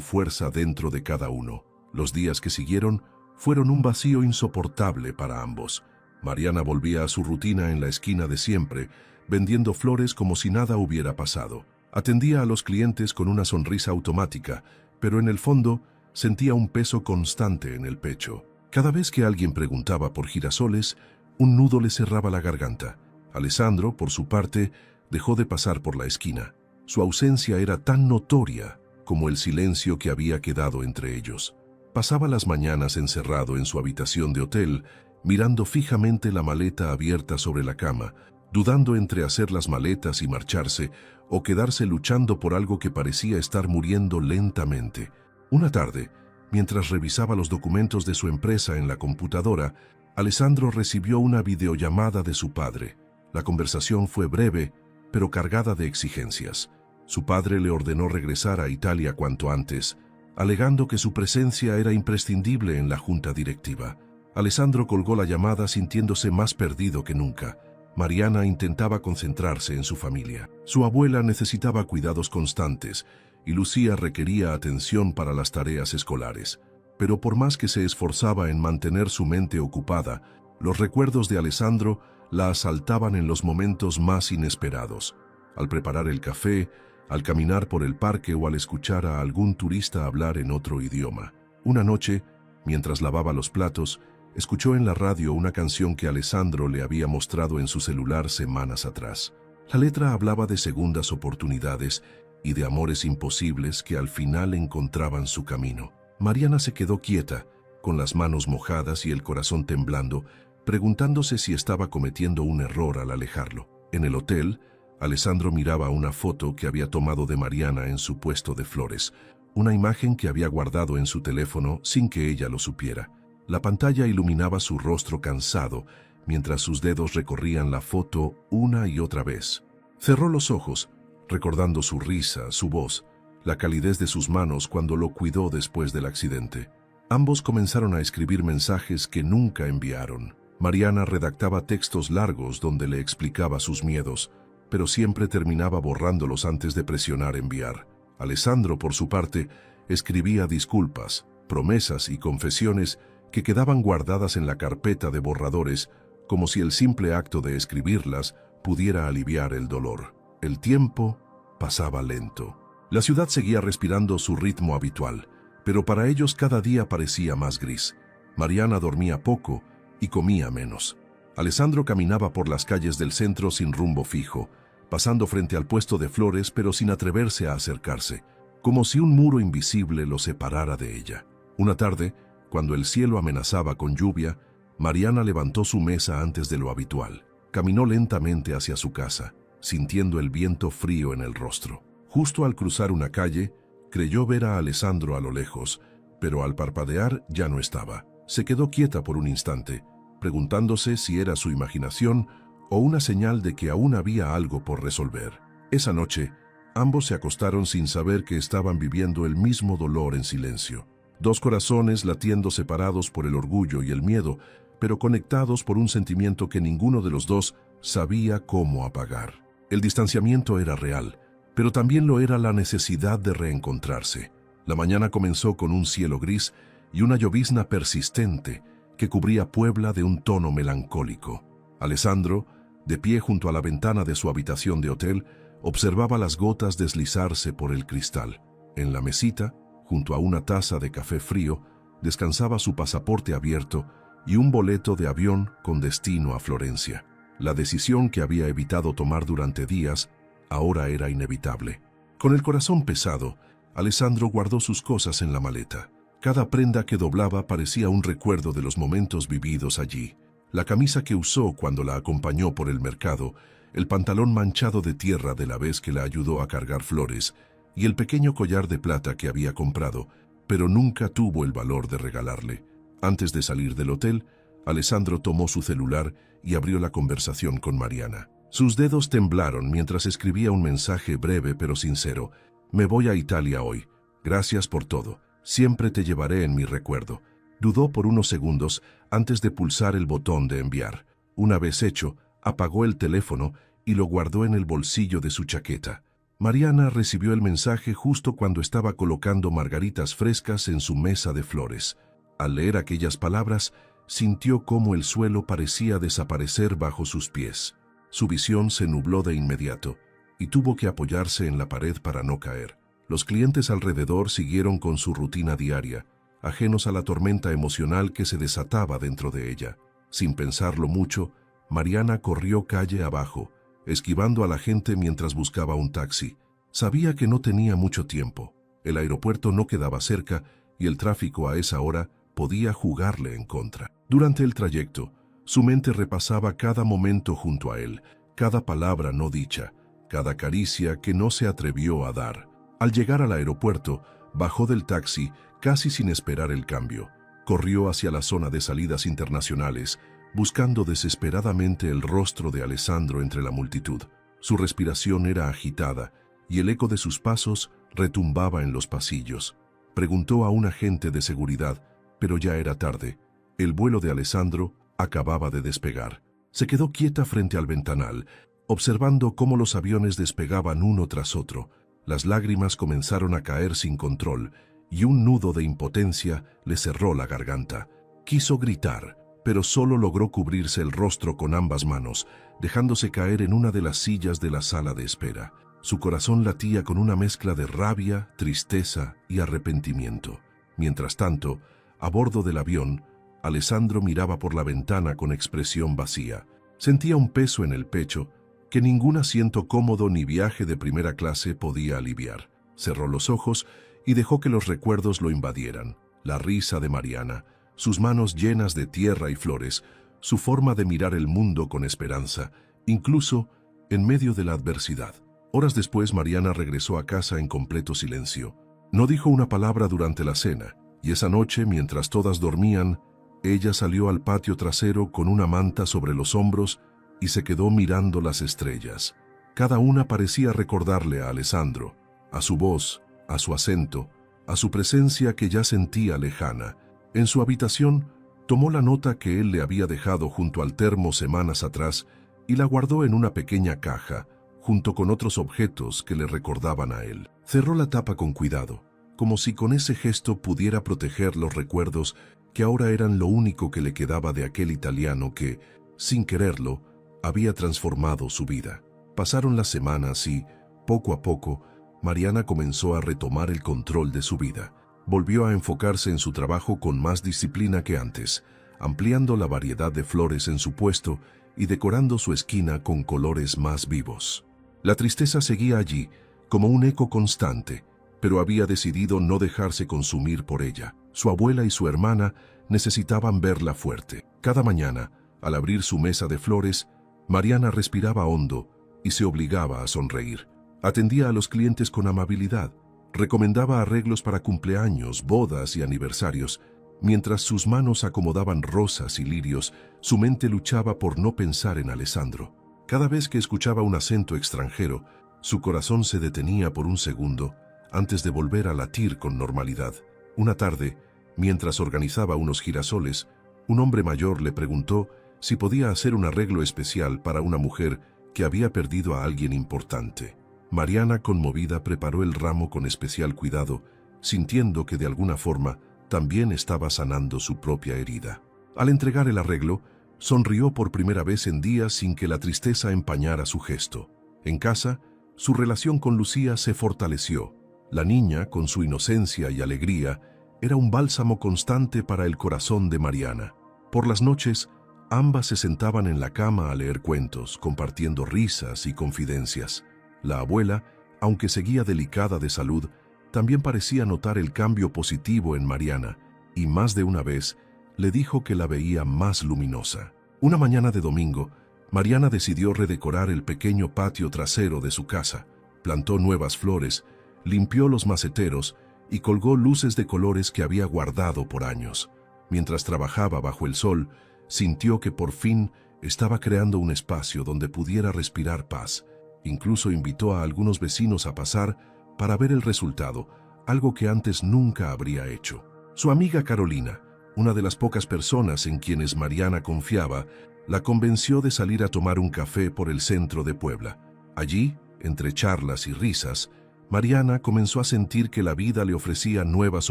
fuerza dentro de cada uno. Los días que siguieron fueron un vacío insoportable para ambos. Mariana volvía a su rutina en la esquina de siempre, vendiendo flores como si nada hubiera pasado. Atendía a los clientes con una sonrisa automática, pero en el fondo sentía un peso constante en el pecho. Cada vez que alguien preguntaba por girasoles, un nudo le cerraba la garganta. Alessandro, por su parte, dejó de pasar por la esquina. Su ausencia era tan notoria como el silencio que había quedado entre ellos. Pasaba las mañanas encerrado en su habitación de hotel, mirando fijamente la maleta abierta sobre la cama, dudando entre hacer las maletas y marcharse o quedarse luchando por algo que parecía estar muriendo lentamente. Una tarde, mientras revisaba los documentos de su empresa en la computadora, Alessandro recibió una videollamada de su padre. La conversación fue breve, pero cargada de exigencias. Su padre le ordenó regresar a Italia cuanto antes, alegando que su presencia era imprescindible en la junta directiva. Alessandro colgó la llamada sintiéndose más perdido que nunca. Mariana intentaba concentrarse en su familia. Su abuela necesitaba cuidados constantes y Lucía requería atención para las tareas escolares. Pero por más que se esforzaba en mantener su mente ocupada, los recuerdos de Alessandro la asaltaban en los momentos más inesperados. Al preparar el café, al caminar por el parque o al escuchar a algún turista hablar en otro idioma. Una noche, mientras lavaba los platos, escuchó en la radio una canción que Alessandro le había mostrado en su celular semanas atrás. La letra hablaba de segundas oportunidades y de amores imposibles que al final encontraban su camino. Mariana se quedó quieta, con las manos mojadas y el corazón temblando, preguntándose si estaba cometiendo un error al alejarlo. En el hotel, Alessandro miraba una foto que había tomado de Mariana en su puesto de flores, una imagen que había guardado en su teléfono sin que ella lo supiera. La pantalla iluminaba su rostro cansado, mientras sus dedos recorrían la foto una y otra vez. Cerró los ojos, recordando su risa, su voz, la calidez de sus manos cuando lo cuidó después del accidente. Ambos comenzaron a escribir mensajes que nunca enviaron. Mariana redactaba textos largos donde le explicaba sus miedos, pero siempre terminaba borrándolos antes de presionar enviar. Alessandro, por su parte, escribía disculpas, promesas y confesiones que quedaban guardadas en la carpeta de borradores, como si el simple acto de escribirlas pudiera aliviar el dolor. El tiempo pasaba lento. La ciudad seguía respirando su ritmo habitual, pero para ellos cada día parecía más gris. Mariana dormía poco y comía menos. Alessandro caminaba por las calles del centro sin rumbo fijo, pasando frente al puesto de flores pero sin atreverse a acercarse, como si un muro invisible lo separara de ella. Una tarde, cuando el cielo amenazaba con lluvia, Mariana levantó su mesa antes de lo habitual. Caminó lentamente hacia su casa, sintiendo el viento frío en el rostro. Justo al cruzar una calle, creyó ver a Alessandro a lo lejos, pero al parpadear ya no estaba. Se quedó quieta por un instante, preguntándose si era su imaginación o una señal de que aún había algo por resolver. Esa noche, ambos se acostaron sin saber que estaban viviendo el mismo dolor en silencio. Dos corazones latiendo separados por el orgullo y el miedo, pero conectados por un sentimiento que ninguno de los dos sabía cómo apagar. El distanciamiento era real, pero también lo era la necesidad de reencontrarse. La mañana comenzó con un cielo gris y una llovizna persistente que cubría Puebla de un tono melancólico. Alessandro, de pie junto a la ventana de su habitación de hotel, observaba las gotas deslizarse por el cristal. En la mesita, junto a una taza de café frío, descansaba su pasaporte abierto y un boleto de avión con destino a Florencia. La decisión que había evitado tomar durante días ahora era inevitable. Con el corazón pesado, Alessandro guardó sus cosas en la maleta. Cada prenda que doblaba parecía un recuerdo de los momentos vividos allí. La camisa que usó cuando la acompañó por el mercado, el pantalón manchado de tierra de la vez que la ayudó a cargar flores, y el pequeño collar de plata que había comprado, pero nunca tuvo el valor de regalarle. Antes de salir del hotel, Alessandro tomó su celular y abrió la conversación con Mariana. Sus dedos temblaron mientras escribía un mensaje breve pero sincero. «Me voy a Italia hoy. Gracias por todo. Siempre te llevaré en mi recuerdo. Dudó por unos segundos antes de pulsar el botón de enviar. Una vez hecho, apagó el teléfono y lo guardó en el bolsillo de su chaqueta. Mariana recibió el mensaje justo cuando estaba colocando margaritas frescas en su mesa de flores. Al leer aquellas palabras, sintió cómo el suelo parecía desaparecer bajo sus pies. Su visión se nubló de inmediato y tuvo que apoyarse en la pared para no caer. Los clientes alrededor siguieron con su rutina diaria, ajenos a la tormenta emocional que se desataba dentro de ella. Sin pensarlo mucho, Mariana corrió calle abajo, esquivando a la gente mientras buscaba un taxi. Sabía que no tenía mucho tiempo. El aeropuerto no quedaba cerca y el tráfico a esa hora podía jugarle en contra. Durante el trayecto, su mente repasaba cada momento junto a él, cada palabra no dicha, cada caricia que no se atrevió a dar. Al llegar al aeropuerto, bajó del taxi casi sin esperar el cambio. Corrió hacia la zona de salidas internacionales, buscando desesperadamente el rostro de Alessandro entre la multitud. Su respiración era agitada y el eco de sus pasos retumbaba en los pasillos. Preguntó a un agente de seguridad, pero ya era tarde. El vuelo de Alessandro acababa de despegar. Se quedó quieta frente al ventanal, observando cómo los aviones despegaban uno tras otro. Las lágrimas comenzaron a caer sin control y un nudo de impotencia le cerró la garganta. Quiso gritar, pero solo logró cubrirse el rostro con ambas manos, dejándose caer en una de las sillas de la sala de espera. Su corazón latía con una mezcla de rabia, tristeza y arrepentimiento. Mientras tanto, a bordo del avión, Alessandro miraba por la ventana con expresión vacía. Sentía un peso en el pecho que ningún asiento cómodo ni viaje de primera clase podía aliviar. Cerró los ojos y dejó que los recuerdos lo invadieran. La risa de Mariana, sus manos llenas de tierra y flores, su forma de mirar el mundo con esperanza, incluso en medio de la adversidad. Horas después, Mariana regresó a casa en completo silencio. No dijo una palabra durante la cena, y esa noche, mientras todas dormían, ella salió al patio trasero con una manta sobre los hombros y se quedó mirando las estrellas. Cada una parecía recordarle a Alessandro, a su voz, a su acento, a su presencia que ya sentía lejana. En su habitación, tomó la nota que él le había dejado junto al termo semanas atrás y la guardó en una pequeña caja, junto con otros objetos que le recordaban a él. Cerró la tapa con cuidado, como si con ese gesto pudiera proteger los recuerdos que ahora eran lo único que le quedaba de aquel italiano que, sin quererlo, había transformado su vida. Pasaron las semanas y, poco a poco, Mariana comenzó a retomar el control de su vida. Volvió a enfocarse en su trabajo con más disciplina que antes, ampliando la variedad de flores en su puesto y decorando su esquina con colores más vivos. La tristeza seguía allí, como un eco constante, pero había decidido no dejarse consumir por ella. Su abuela y su hermana necesitaban verla fuerte. Cada mañana, al abrir su mesa de flores, Mariana respiraba hondo y se obligaba a sonreír. Atendía a los clientes con amabilidad, recomendaba arreglos para cumpleaños, bodas y aniversarios. Mientras sus manos acomodaban rosas y lirios, su mente luchaba por no pensar en Alessandro. Cada vez que escuchaba un acento extranjero, su corazón se detenía por un segundo antes de volver a latir con normalidad. Una tarde, mientras organizaba unos girasoles, un hombre mayor le preguntó si podía hacer un arreglo especial para una mujer que había perdido a alguien importante. Mariana, conmovida, preparó el ramo con especial cuidado, sintiendo que de alguna forma también estaba sanando su propia herida. Al entregar el arreglo, sonrió por primera vez en días sin que la tristeza empañara su gesto. En casa, su relación con Lucía se fortaleció. La niña, con su inocencia y alegría, era un bálsamo constante para el corazón de Mariana. Por las noches, ambas se sentaban en la cama a leer cuentos, compartiendo risas y confidencias. La abuela, aunque seguía delicada de salud, también parecía notar el cambio positivo en Mariana, y más de una vez le dijo que la veía más luminosa. Una mañana de domingo, Mariana decidió redecorar el pequeño patio trasero de su casa. Plantó nuevas flores, limpió los maceteros y colgó luces de colores que había guardado por años. Mientras trabajaba bajo el sol, sintió que por fin estaba creando un espacio donde pudiera respirar paz. Incluso invitó a algunos vecinos a pasar para ver el resultado, algo que antes nunca habría hecho. Su amiga Carolina, una de las pocas personas en quienes Mariana confiaba, la convenció de salir a tomar un café por el centro de Puebla. Allí, entre charlas y risas, Mariana comenzó a sentir que la vida le ofrecía nuevas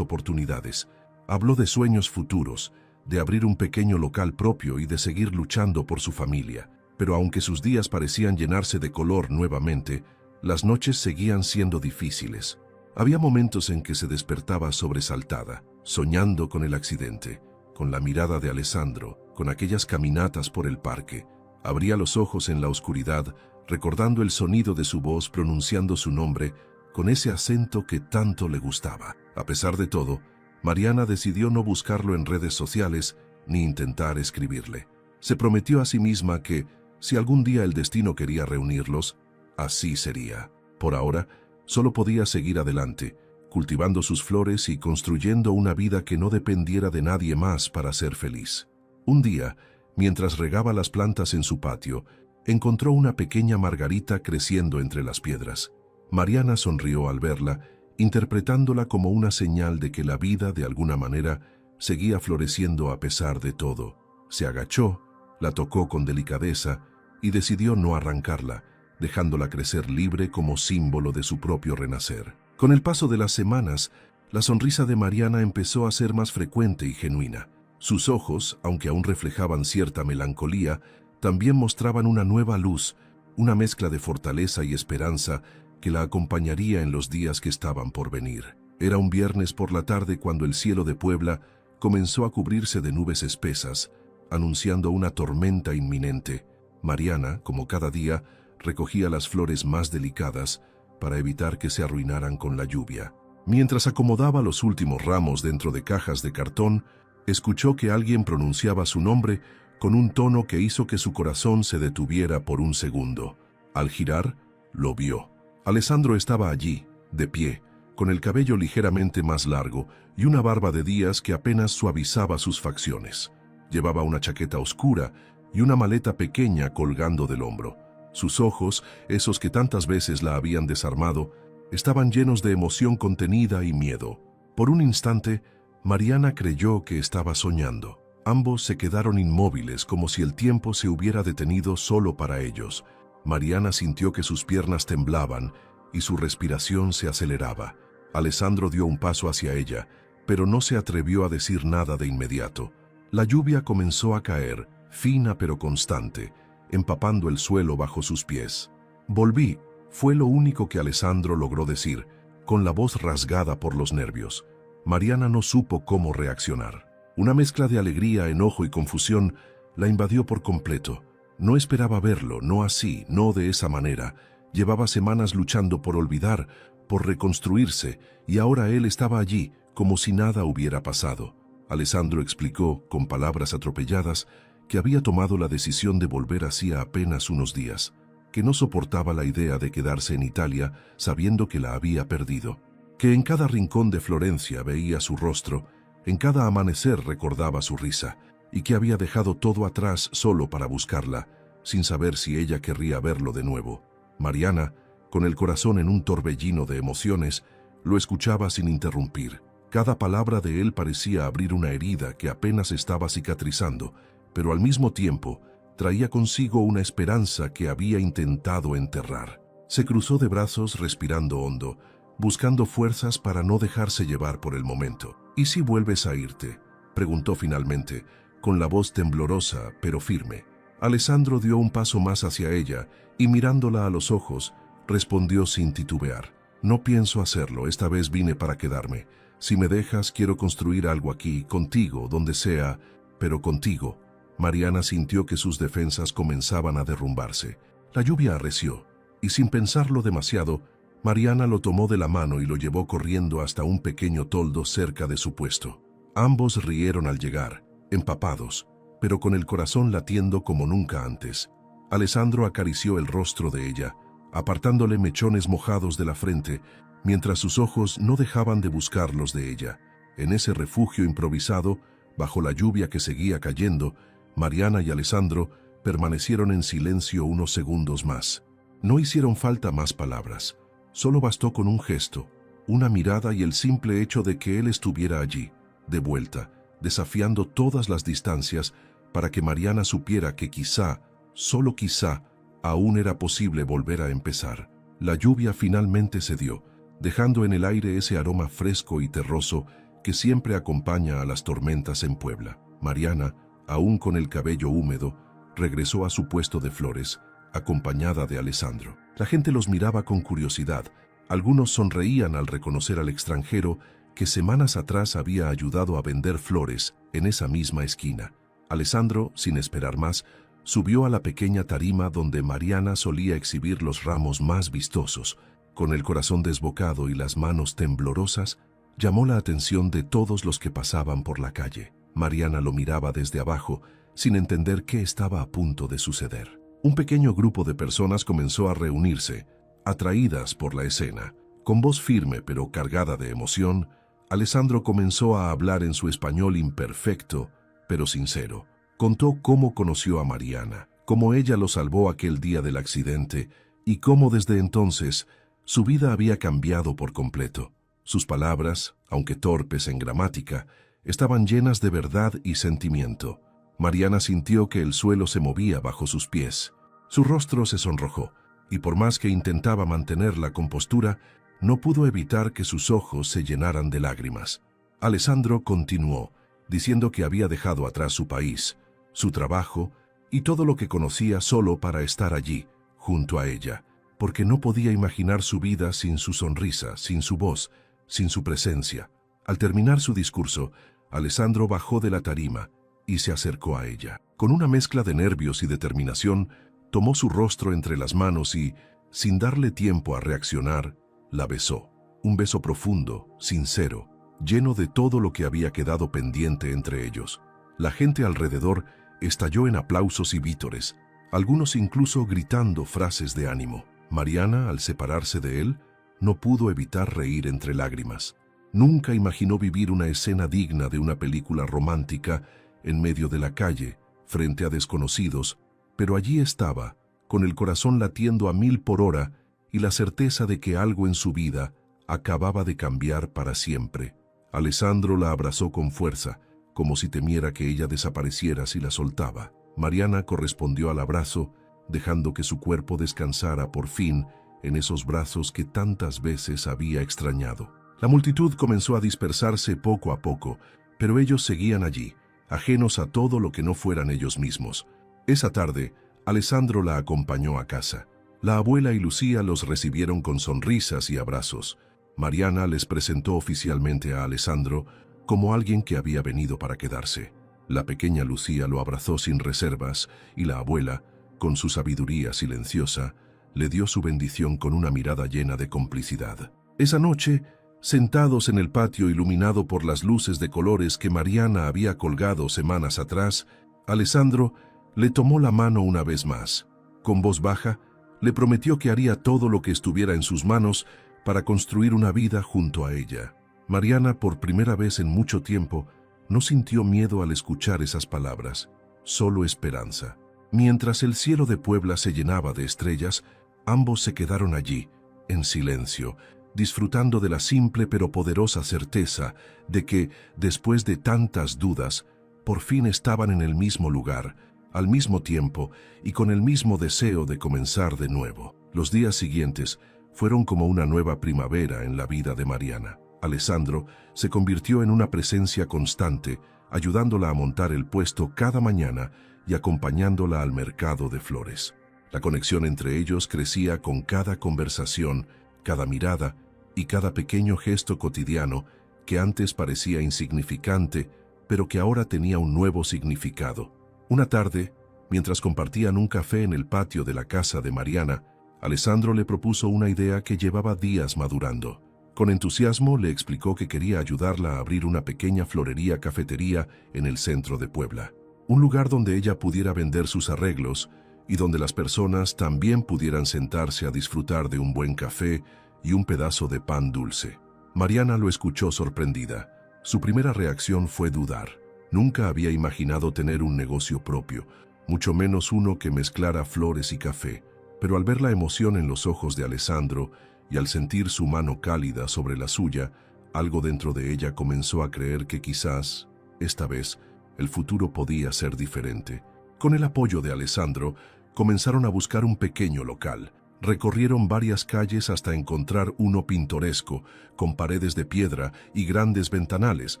oportunidades. Habló de sueños futuros, de abrir un pequeño local propio y de seguir luchando por su familia. Pero aunque sus días parecían llenarse de color nuevamente, las noches seguían siendo difíciles. Había momentos en que se despertaba sobresaltada, soñando con el accidente, con la mirada de Alessandro, con aquellas caminatas por el parque. Abría los ojos en la oscuridad, recordando el sonido de su voz pronunciando su nombre con ese acento que tanto le gustaba. A pesar de todo, Mariana decidió no buscarlo en redes sociales ni intentar escribirle. Se prometió a sí misma que, si algún día el destino quería reunirlos, así sería. Por ahora, solo podía seguir adelante, cultivando sus flores y construyendo una vida que no dependiera de nadie más para ser feliz. Un día, mientras regaba las plantas en su patio, encontró una pequeña margarita creciendo entre las piedras. Mariana sonrió al verla, interpretándola como una señal de que la vida, de alguna manera, seguía floreciendo a pesar de todo. Se agachó, la tocó con delicadeza y decidió no arrancarla, dejándola crecer libre como símbolo de su propio renacer. Con el paso de las semanas, la sonrisa de Mariana empezó a ser más frecuente y genuina. Sus ojos, aunque aún reflejaban cierta melancolía, también mostraban una nueva luz, una mezcla de fortaleza y esperanza que la acompañaría en los días que estaban por venir. Era un viernes por la tarde cuando el cielo de Puebla comenzó a cubrirse de nubes espesas, anunciando una tormenta inminente. Mariana, como cada día, recogía las flores más delicadas para evitar que se arruinaran con la lluvia. Mientras acomodaba los últimos ramos dentro de cajas de cartón, escuchó que alguien pronunciaba su nombre con un tono que hizo que su corazón se detuviera por un segundo. Al girar, lo vio. Alessandro estaba allí, de pie, con el cabello ligeramente más largo y una barba de días que apenas suavizaba sus facciones. Llevaba una chaqueta oscura y una maleta pequeña colgando del hombro. Sus ojos, esos que tantas veces la habían desarmado, estaban llenos de emoción contenida y miedo. Por un instante, Mariana creyó que estaba soñando. Ambos se quedaron inmóviles como si el tiempo se hubiera detenido solo para ellos. Mariana sintió que sus piernas temblaban y su respiración se aceleraba. Alessandro dio un paso hacia ella, pero no se atrevió a decir nada de inmediato. La lluvia comenzó a caer, fina pero constante, empapando el suelo bajo sus pies. «Volví», fue lo único que Alessandro logró decir, con la voz rasgada por los nervios. Mariana no supo cómo reaccionar. Una mezcla de alegría, enojo y confusión la invadió por completo. No esperaba verlo, no así, no de esa manera. Llevaba semanas luchando por olvidar, por reconstruirse, y ahora él estaba allí, como si nada hubiera pasado. Alessandro explicó, con palabras atropelladas, que había tomado la decisión de volver hacía apenas unos días, que no soportaba la idea de quedarse en Italia sabiendo que la había perdido, que en cada rincón de Florencia veía su rostro, en cada amanecer recordaba su risa, y que había dejado todo atrás solo para buscarla, sin saber si ella querría verlo de nuevo. Mariana, con el corazón en un torbellino de emociones, lo escuchaba sin interrumpir. Cada palabra de él parecía abrir una herida que apenas estaba cicatrizando, pero al mismo tiempo traía consigo una esperanza que había intentado enterrar. Se cruzó de brazos respirando hondo, buscando fuerzas para no dejarse llevar por el momento. «¿Y si vuelves a irte?», preguntó finalmente, con la voz temblorosa pero firme. Alessandro dio un paso más hacia ella y mirándola a los ojos, respondió sin titubear. «No pienso hacerlo, esta vez vine para quedarme. Si me dejas, quiero construir algo aquí, contigo, donde sea, pero contigo». Mariana sintió que sus defensas comenzaban a derrumbarse. La lluvia arreció, y sin pensarlo demasiado, Mariana lo tomó de la mano y lo llevó corriendo hasta un pequeño toldo cerca de su puesto. Ambos rieron al llegar, empapados, pero con el corazón latiendo como nunca antes. Alessandro acarició el rostro de ella, apartándole mechones mojados de la frente, mientras sus ojos no dejaban de buscar los de ella. En ese refugio improvisado, bajo la lluvia que seguía cayendo, Mariana y Alessandro permanecieron en silencio unos segundos más. No hicieron falta más palabras, solo bastó con un gesto, una mirada y el simple hecho de que él estuviera allí, de vuelta, desafiando todas las distancias para que Mariana supiera que quizá, solo quizá, aún era posible volver a empezar. La lluvia finalmente cedió, dejando en el aire ese aroma fresco y terroso que siempre acompaña a las tormentas en Puebla. Mariana, aún con el cabello húmedo, regresó a su puesto de flores, acompañada de Alessandro. La gente los miraba con curiosidad. Algunos sonreían al reconocer al extranjero que semanas atrás había ayudado a vender flores en esa misma esquina. Alessandro, sin esperar más, subió a la pequeña tarima donde Mariana solía exhibir los ramos más vistosos. Con el corazón desbocado y las manos temblorosas, llamó la atención de todos los que pasaban por la calle. Mariana lo miraba desde abajo, sin entender qué estaba a punto de suceder. Un pequeño grupo de personas comenzó a reunirse, atraídas por la escena. Con voz firme pero cargada de emoción, Alessandro comenzó a hablar en su español imperfecto, pero sincero. Contó cómo conoció a Mariana, cómo ella lo salvó aquel día del accidente y cómo desde entonces su vida había cambiado por completo. Sus palabras, aunque torpes en gramática, estaban llenas de verdad y sentimiento. Mariana sintió que el suelo se movía bajo sus pies. Su rostro se sonrojó, y por más que intentaba mantener la compostura, no pudo evitar que sus ojos se llenaran de lágrimas. Alessandro continuó, diciendo que había dejado atrás su país, su trabajo y todo lo que conocía solo para estar allí, junto a ella, porque no podía imaginar su vida sin su sonrisa, sin su voz, sin su presencia. Al terminar su discurso, Alessandro bajó de la tarima y se acercó a ella. Con una mezcla de nervios y determinación, tomó su rostro entre las manos y, sin darle tiempo a reaccionar, la besó. Un beso profundo, sincero, lleno de todo lo que había quedado pendiente entre ellos. La gente alrededor estalló en aplausos y vítores, algunos incluso gritando frases de ánimo. Mariana, al separarse de él, no pudo evitar reír entre lágrimas. Nunca imaginó vivir una escena digna de una película romántica en medio de la calle, frente a desconocidos, pero allí estaba, con el corazón latiendo a 1000 por hora y la certeza de que algo en su vida acababa de cambiar para siempre. Alessandro la abrazó con fuerza, como si temiera que ella desapareciera si la soltaba. Mariana correspondió al abrazo, dejando que su cuerpo descansara por fin en esos brazos que tantas veces había extrañado. La multitud comenzó a dispersarse poco a poco, pero ellos seguían allí, ajenos a todo lo que no fueran ellos mismos. Esa tarde, Alessandro la acompañó a casa. La abuela y Lucía los recibieron con sonrisas y abrazos. Mariana les presentó oficialmente a Alessandro como alguien que había venido para quedarse. La pequeña Lucía lo abrazó sin reservas y la abuela, con su sabiduría silenciosa, le dio su bendición con una mirada llena de complicidad. Esa noche, sentados en el patio iluminado por las luces de colores que Mariana había colgado semanas atrás, Alessandro le tomó la mano una vez más. Con voz baja, le prometió que haría todo lo que estuviera en sus manos para construir una vida junto a ella. Mariana, por primera vez en mucho tiempo, no sintió miedo al escuchar esas palabras, solo esperanza. Mientras el cielo de Puebla se llenaba de estrellas, ambos se quedaron allí, en silencio, disfrutando de la simple pero poderosa certeza de que, después de tantas dudas, por fin estaban en el mismo lugar, al mismo tiempo y con el mismo deseo de comenzar de nuevo. Los días siguientes fueron como una nueva primavera en la vida de Mariana. Alessandro se convirtió en una presencia constante, ayudándola a montar el puesto cada mañana y acompañándola al mercado de flores. La conexión entre ellos crecía con cada conversación, cada mirada y cada pequeño gesto cotidiano que antes parecía insignificante, pero que ahora tenía un nuevo significado. Una tarde, mientras compartían un café en el patio de la casa de Mariana, Alessandro le propuso una idea que llevaba días madurando. Con entusiasmo le explicó que quería ayudarla a abrir una pequeña florería-cafetería en el centro de Puebla. Un lugar donde ella pudiera vender sus arreglos y donde las personas también pudieran sentarse a disfrutar de un buen café y un pedazo de pan dulce. Mariana lo escuchó sorprendida. Su primera reacción fue dudar. Nunca había imaginado tener un negocio propio, mucho menos uno que mezclara flores y café. Pero al ver la emoción en los ojos de Alessandro y al sentir su mano cálida sobre la suya, algo dentro de ella comenzó a creer que quizás, esta vez, el futuro podía ser diferente. Con el apoyo de Alessandro, comenzaron a buscar un pequeño local. Recorrieron varias calles hasta encontrar uno pintoresco, con paredes de piedra y grandes ventanales,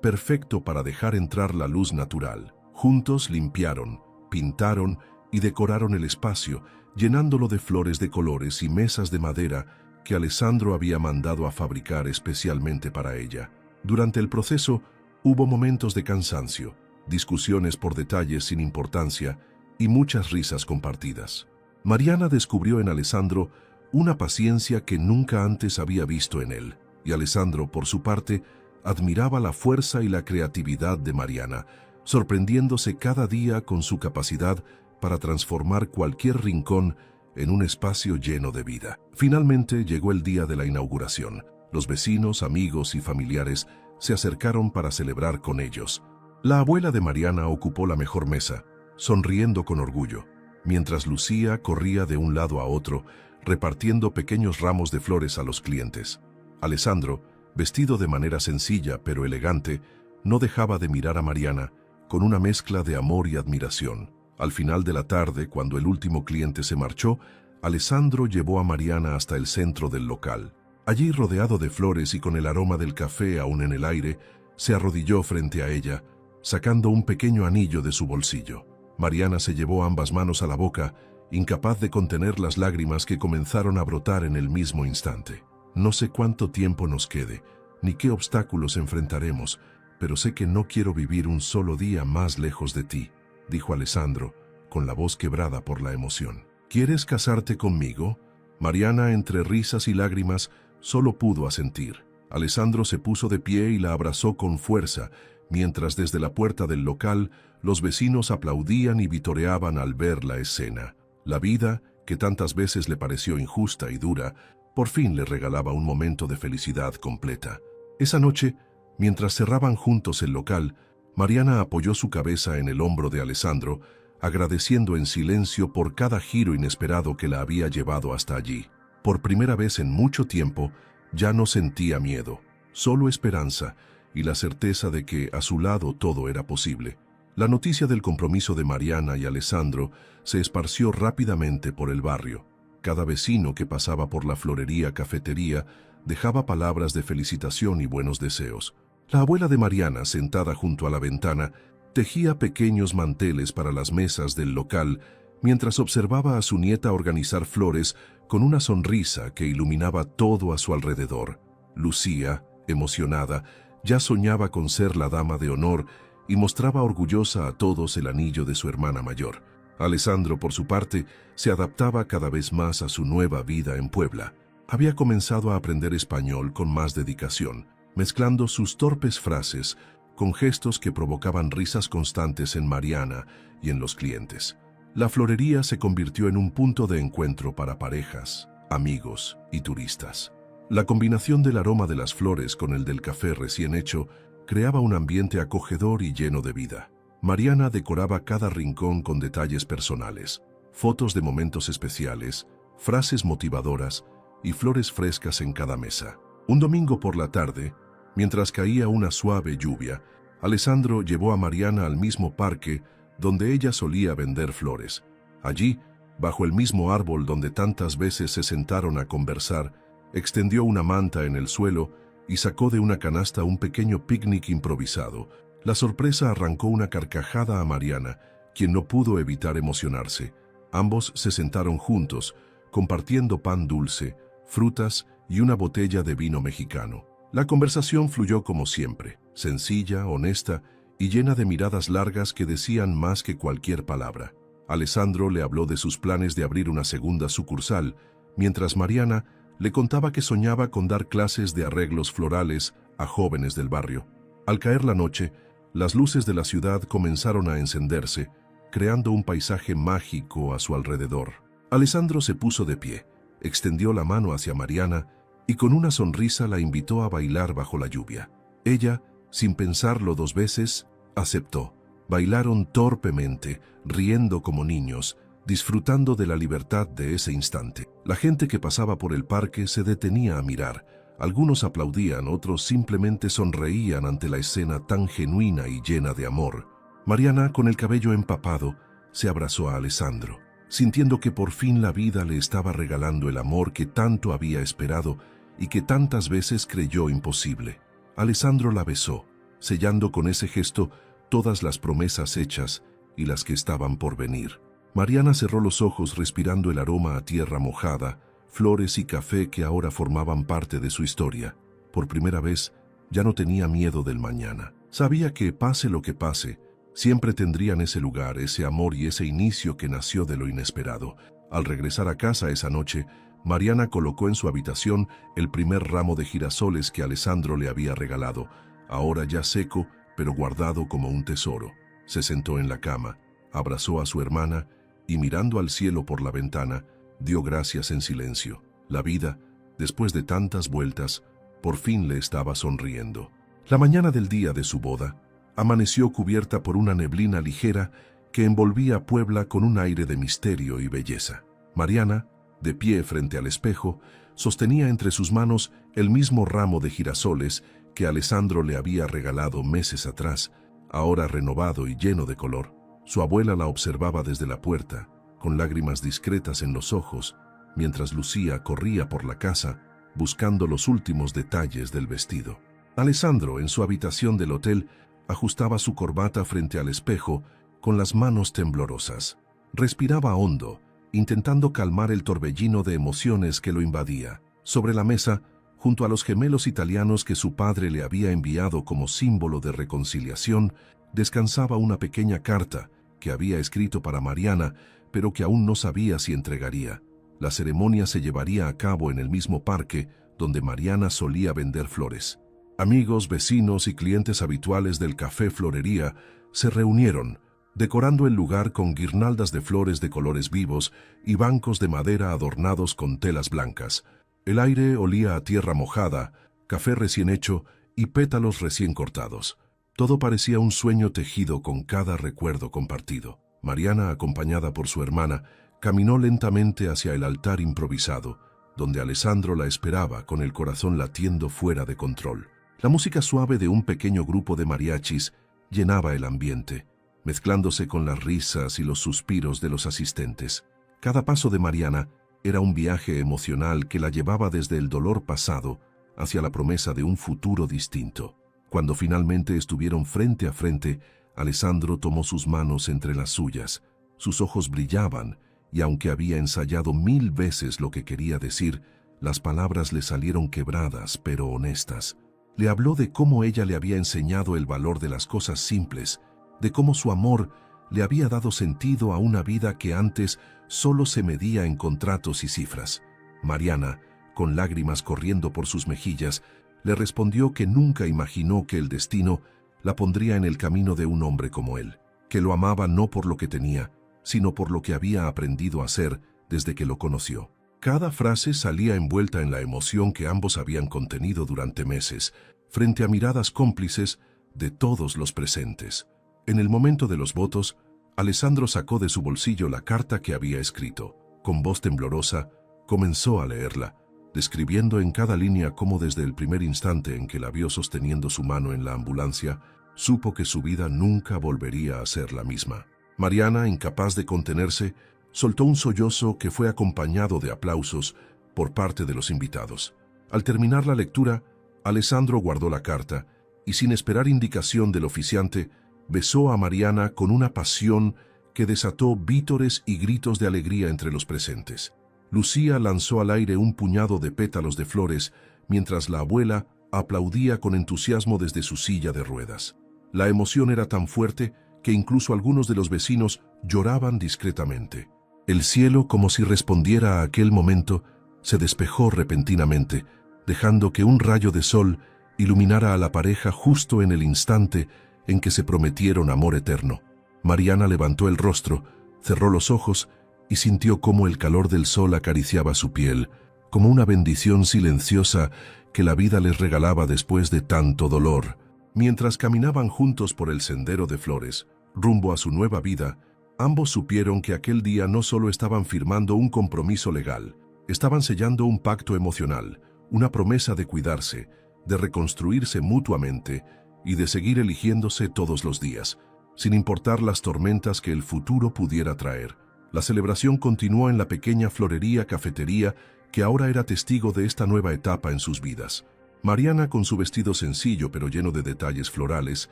perfecto para dejar entrar la luz natural. Juntos limpiaron, pintaron y decoraron el espacio, llenándolo de flores de colores y mesas de madera que Alessandro había mandado a fabricar especialmente para ella. Durante el proceso, hubo momentos de cansancio, discusiones por detalles sin importancia y muchas risas compartidas. Mariana descubrió en Alessandro una paciencia que nunca antes había visto en él, y Alessandro, por su parte, admiraba la fuerza y la creatividad de Mariana, sorprendiéndose cada día con su capacidad para transformar cualquier rincón en un espacio lleno de vida. Finalmente llegó el día de la inauguración. Los vecinos, amigos y familiares se acercaron para celebrar con ellos. La abuela de Mariana ocupó la mejor mesa, sonriendo con orgullo, mientras Lucía corría de un lado a otro, repartiendo pequeños ramos de flores a los clientes. Alessandro, vestido de manera sencilla pero elegante, no dejaba de mirar a Mariana con una mezcla de amor y admiración. Al final de la tarde, cuando el último cliente se marchó, Alessandro llevó a Mariana hasta el centro del local. Allí, rodeado de flores y con el aroma del café aún en el aire, se arrodilló frente a ella, sacando un pequeño anillo de su bolsillo. Mariana se llevó ambas manos a la boca, incapaz de contener las lágrimas que comenzaron a brotar en el mismo instante. No sé cuánto tiempo nos quede, ni qué obstáculos enfrentaremos, pero sé que no quiero vivir un solo día más lejos de ti, dijo Alessandro, con la voz quebrada por la emoción. ¿Quieres casarte conmigo? Mariana, entre risas y lágrimas, solo pudo asentir. Alessandro se puso de pie y la abrazó con fuerza, mientras desde la puerta del local los vecinos aplaudían y vitoreaban al ver la escena. La vida, que tantas veces le pareció injusta y dura, por fin le regalaba un momento de felicidad completa. Esa noche, mientras cerraban juntos el local, Mariana apoyó su cabeza en el hombro de Alessandro, agradeciendo en silencio por cada giro inesperado que la había llevado hasta allí. Por primera vez en mucho tiempo, ya no sentía miedo, solo esperanza y la certeza de que a su lado todo era posible. La noticia del compromiso de Mariana y Alessandro se esparció rápidamente por el barrio. Cada vecino que pasaba por la florería-cafetería dejaba palabras de felicitación y buenos deseos. La abuela de Mariana, sentada junto a la ventana, tejía pequeños manteles para las mesas del local mientras observaba a su nieta organizar flores con una sonrisa que iluminaba todo a su alrededor. Lucía, emocionada, ya soñaba con ser la dama de honor y mostraba orgullosa a todos el anillo de su hermana mayor. Alessandro, por su parte, se adaptaba cada vez más a su nueva vida en Puebla. Había comenzado a aprender español con más dedicación, mezclando sus torpes frases con gestos que provocaban risas constantes en Mariana y en los clientes. La florería se convirtió en un punto de encuentro para parejas, amigos y turistas. La combinación del aroma de las flores con el del café recién hecho creaba un ambiente acogedor y lleno de vida. Mariana decoraba cada rincón con detalles personales, fotos de momentos especiales, frases motivadoras y flores frescas en cada mesa. Un domingo por la tarde, mientras caía una suave lluvia, Alessandro llevó a Mariana al mismo parque donde ella solía vender flores. Allí, bajo el mismo árbol donde tantas veces se sentaron a conversar, extendió una manta en el suelo y sacó de una canasta un pequeño picnic improvisado. La sorpresa arrancó una carcajada a Mariana, quien no pudo evitar emocionarse. Ambos se sentaron juntos, compartiendo pan dulce, frutas y una botella de vino mexicano. La conversación fluyó como siempre, sencilla, honesta y llena de miradas largas que decían más que cualquier palabra. Alessandro le habló de sus planes de abrir una segunda sucursal, mientras Mariana le contaba que soñaba con dar clases de arreglos florales a jóvenes del barrio. Al caer la noche, las luces de la ciudad comenzaron a encenderse, creando un paisaje mágico a su alrededor. Alessandro se puso de pie, extendió la mano hacia Mariana y con una sonrisa la invitó a bailar bajo la lluvia. Ella, sin pensarlo dos veces, aceptó. Bailaron torpemente, riendo como niños, disfrutando de la libertad de ese instante. La gente que pasaba por el parque se detenía a mirar. Algunos aplaudían, otros simplemente sonreían ante la escena tan genuina y llena de amor. Mariana, con el cabello empapado, se abrazó a Alessandro, sintiendo que por fin la vida le estaba regalando el amor que tanto había esperado y que tantas veces creyó imposible. Alessandro la besó, sellando con ese gesto todas las promesas hechas y las que estaban por venir. Mariana cerró los ojos respirando el aroma a tierra mojada, flores y café que ahora formaban parte de su historia. Por primera vez, ya no tenía miedo del mañana. Sabía que, pase lo que pase, siempre tendrían ese lugar, ese amor y ese inicio que nació de lo inesperado. Al regresar a casa esa noche, Mariana colocó en su habitación el primer ramo de girasoles que Alessandro le había regalado, ahora ya seco, pero guardado como un tesoro. Se sentó en la cama, abrazó a su hermana y, mirando al cielo por la ventana, dio gracias en silencio. La vida, después de tantas vueltas, por fin le estaba sonriendo. La mañana del día de su boda amaneció cubierta por una neblina ligera que envolvía a Puebla con un aire de misterio y belleza. Mariana, de pie frente al espejo, sostenía entre sus manos el mismo ramo de girasoles que Alessandro le había regalado meses atrás, ahora renovado y lleno de color. Su abuela la observaba desde la puerta, con lágrimas discretas en los ojos, mientras Lucía corría por la casa buscando los últimos detalles del vestido. Alessandro, en su habitación del hotel, ajustaba su corbata frente al espejo con las manos temblorosas. Respiraba hondo, intentando calmar el torbellino de emociones que lo invadía. Sobre la mesa, junto a los gemelos italianos que su padre le había enviado como símbolo de reconciliación, descansaba una pequeña carta que había escrito para Mariana, pero que aún no sabía si entregaría. La ceremonia se llevaría a cabo en el mismo parque donde Mariana solía vender flores. Amigos, vecinos y clientes habituales del Café Florería se reunieron, decorando el lugar con guirnaldas de flores de colores vivos y bancos de madera adornados con telas blancas. El aire olía a tierra mojada, café recién hecho y pétalos recién cortados. Todo parecía un sueño tejido con cada recuerdo compartido. Mariana, acompañada por su hermana, caminó lentamente hacia el altar improvisado, donde Alessandro la esperaba con el corazón latiendo fuera de control. La música suave de un pequeño grupo de mariachis llenaba el ambiente, mezclándose con las risas y los suspiros de los asistentes. Cada paso de Mariana era un viaje emocional que la llevaba desde el dolor pasado hacia la promesa de un futuro distinto. Cuando finalmente estuvieron frente a frente, Alessandro tomó sus manos entre las suyas. Sus ojos brillaban, y aunque había ensayado 1000 veces lo que quería decir, las palabras le salieron quebradas pero honestas. Le habló de cómo ella le había enseñado el valor de las cosas simples, de cómo su amor le había dado sentido a una vida que antes solo se medía en contratos y cifras. Mariana, con lágrimas corriendo por sus mejillas, le respondió que nunca imaginó que el destino la pondría en el camino de un hombre como él, que lo amaba no por lo que tenía, sino por lo que había aprendido a ser desde que lo conoció. Cada frase salía envuelta en la emoción que ambos habían contenido durante meses, frente a miradas cómplices de todos los presentes. En el momento de los votos, Alessandro sacó de su bolsillo la carta que había escrito. Con voz temblorosa, comenzó a leerla, describiendo en cada línea cómo desde el primer instante en que la vio sosteniendo su mano en la ambulancia, supo que su vida nunca volvería a ser la misma. Mariana, incapaz de contenerse, soltó un sollozo que fue acompañado de aplausos por parte de los invitados. Al terminar la lectura, Alessandro guardó la carta y, sin esperar indicación del oficiante, besó a Mariana con una pasión que desató vítores y gritos de alegría entre los presentes. Lucía lanzó al aire un puñado de pétalos de flores, mientras la abuela aplaudía con entusiasmo desde su silla de ruedas. La emoción era tan fuerte que incluso algunos de los vecinos lloraban discretamente. El cielo, como si respondiera a aquel momento, se despejó repentinamente, dejando que un rayo de sol iluminara a la pareja justo en el instante en que se prometieron amor eterno. Mariana levantó el rostro, cerró los ojos y sintió cómo el calor del sol acariciaba su piel, como una bendición silenciosa que la vida les regalaba después de tanto dolor. Mientras caminaban juntos por el sendero de flores, rumbo a su nueva vida, Ambos supieron que aquel día no solo estaban firmando un compromiso legal, estaban sellando un pacto emocional, una promesa de cuidarse, de reconstruirse mutuamente y de seguir eligiéndose todos los días, sin importar las tormentas que el futuro pudiera traer. La celebración continuó en la pequeña florería cafetería que ahora era testigo de esta nueva etapa en sus vidas. Mariana, con su vestido sencillo pero lleno de detalles florales,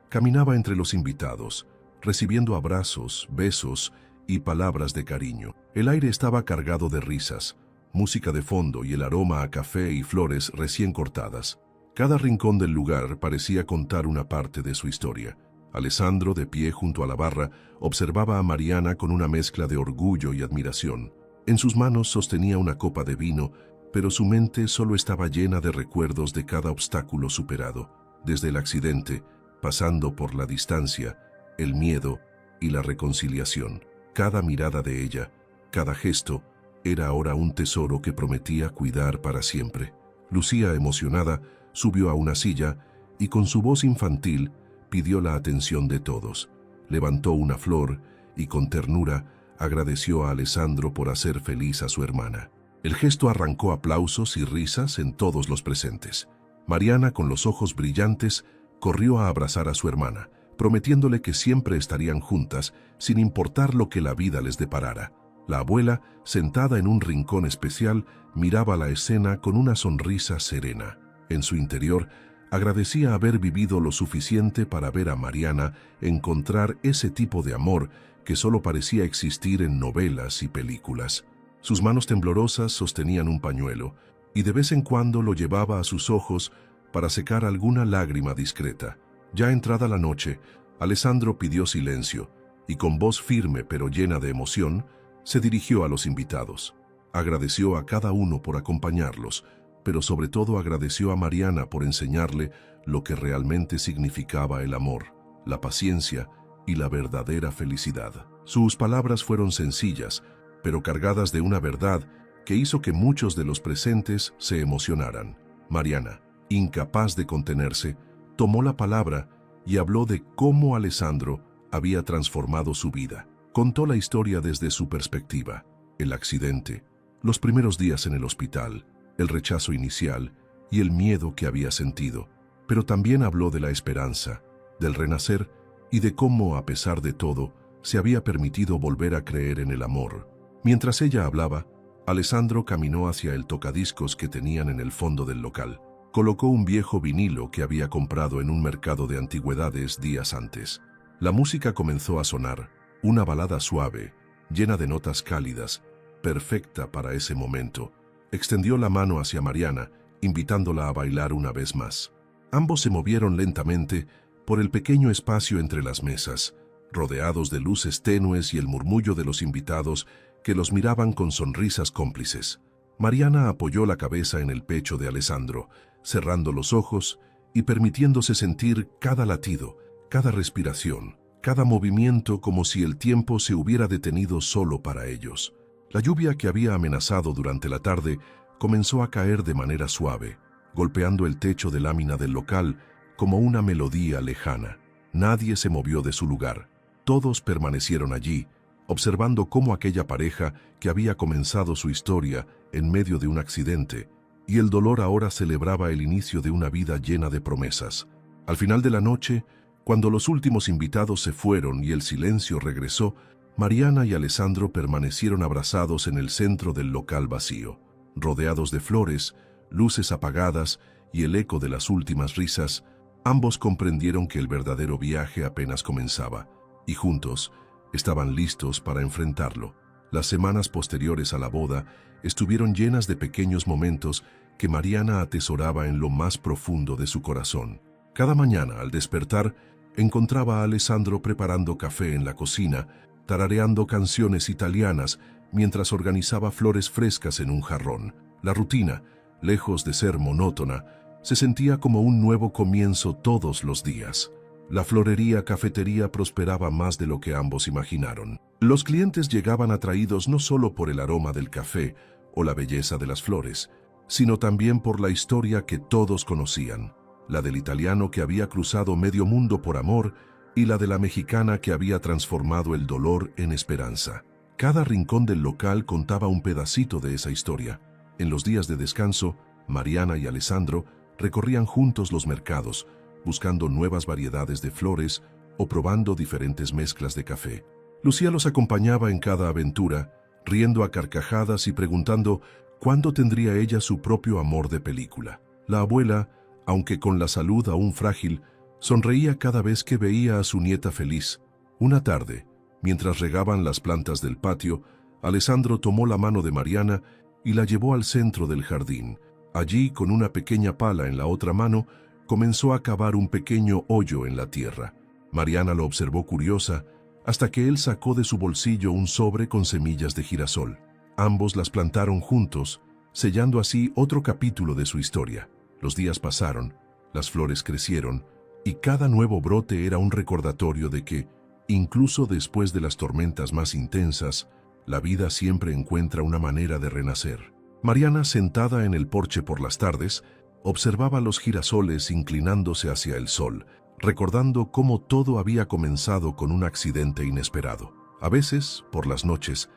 caminaba entre los invitados, recibiendo abrazos, besos y palabras de cariño. El aire estaba cargado de risas, música de fondo y el aroma a café y flores recién cortadas. Cada rincón del lugar parecía contar una parte de su historia. Alessandro, de pie junto a la barra, observaba a Mariana con una mezcla de orgullo y admiración. En sus manos sostenía una copa de vino, pero su mente solo estaba llena de recuerdos de cada obstáculo superado, desde el accidente, pasando por la distancia, el miedo y la reconciliación. Cada mirada de ella, cada gesto, era ahora un tesoro que prometía cuidar para siempre. Lucía, emocionada, subió a una silla y con su voz infantil pidió la atención de todos. Levantó una flor y con ternura agradeció a Alessandro por hacer feliz a su hermana. El gesto arrancó aplausos y risas en todos los presentes. Mariana, con los ojos brillantes, corrió a abrazar a su hermana, prometiéndole que siempre estarían juntas, sin importar lo que la vida les deparara. La abuela, sentada en un rincón especial, miraba la escena con una sonrisa serena. En su interior, agradecía haber vivido lo suficiente para ver a Mariana encontrar ese tipo de amor que solo parecía existir en novelas y películas. Sus manos temblorosas sostenían un pañuelo, y de vez en cuando lo llevaba a sus ojos para secar alguna lágrima discreta. Ya entrada la noche, Alessandro pidió silencio, y con voz firme pero llena de emoción, se dirigió a los invitados. Agradeció a cada uno por acompañarlos, pero sobre todo agradeció a Mariana por enseñarle lo que realmente significaba el amor, la paciencia y la verdadera felicidad. Sus palabras fueron sencillas, pero cargadas de una verdad que hizo que muchos de los presentes se emocionaran. Mariana, incapaz de contenerse, tomó la palabra y habló de cómo Alessandro había transformado su vida. Contó la historia desde su perspectiva, el accidente, los primeros días en el hospital, el rechazo inicial y el miedo que había sentido, pero también habló de la esperanza, del renacer y de cómo, a pesar de todo, se había permitido volver a creer en el amor. Mientras ella hablaba, Alessandro caminó hacia el tocadiscos que tenían en el fondo del local. Colocó un viejo vinilo que había comprado en un mercado de antigüedades días antes. La música comenzó a sonar, una balada suave, llena de notas cálidas, perfecta para ese momento. Extendió la mano hacia Mariana, invitándola a bailar una vez más. Ambos se movieron lentamente por el pequeño espacio entre las mesas, rodeados de luces tenues y el murmullo de los invitados que los miraban con sonrisas cómplices. Mariana apoyó la cabeza en el pecho de Alessandro, cerrando los ojos y permitiéndose sentir cada latido, cada respiración, cada movimiento como si el tiempo se hubiera detenido solo para ellos. La lluvia que había amenazado durante la tarde comenzó a caer de manera suave, golpeando el techo de lámina del local como una melodía lejana. Nadie se movió de su lugar. Todos permanecieron allí, observando cómo aquella pareja que había comenzado su historia en medio de un accidente y el dolor ahora celebraba el inicio de una vida llena de promesas. Al final de la noche, cuando los últimos invitados se fueron y el silencio regresó, Mariana y Alessandro permanecieron abrazados en el centro del local vacío, rodeados de flores, luces apagadas y el eco de las últimas risas. Ambos comprendieron que el verdadero viaje apenas comenzaba, y juntos estaban listos para enfrentarlo. Las semanas posteriores a la boda estuvieron llenas de pequeños momentos que Mariana atesoraba en lo más profundo de su corazón. Cada mañana, al despertar, encontraba a Alessandro preparando café en la cocina, tarareando canciones italianas mientras organizaba flores frescas en un jarrón. La rutina, lejos de ser monótona, se sentía como un nuevo comienzo todos los días. La florería cafetería prosperaba más de lo que ambos imaginaron. Los clientes llegaban atraídos no solo por el aroma del café o la belleza de las flores, sino también por la historia que todos conocían, la del italiano que había cruzado medio mundo por amor y la de la mexicana que había transformado el dolor en esperanza. Cada rincón del local contaba un pedacito de esa historia. En los días de descanso, Mariana y Alessandro recorrían juntos los mercados, buscando nuevas variedades de flores o probando diferentes mezclas de café. Lucía los acompañaba en cada aventura, riendo a carcajadas y preguntando cuándo tendría ella su propio amor de película. La abuela, aunque con la salud aún frágil, sonreía cada vez que veía a su nieta feliz. Una tarde, mientras regaban las plantas del patio, Alessandro tomó la mano de Mariana y la llevó al centro del jardín. Allí, con una pequeña pala en la otra mano, comenzó a cavar un pequeño hoyo en la tierra. Mariana lo observó curiosa, hasta que él sacó de su bolsillo un sobre con semillas de girasol. Ambos las plantaron juntos, sellando así otro capítulo de su historia. Los días pasaron, las flores crecieron, y cada nuevo brote era un recordatorio de que, incluso después de las tormentas más intensas, la vida siempre encuentra una manera de renacer. Mariana, sentada en el porche por las tardes, observaba los girasoles inclinándose hacia el sol, recordando cómo todo había comenzado con un accidente inesperado. A veces, por las noches,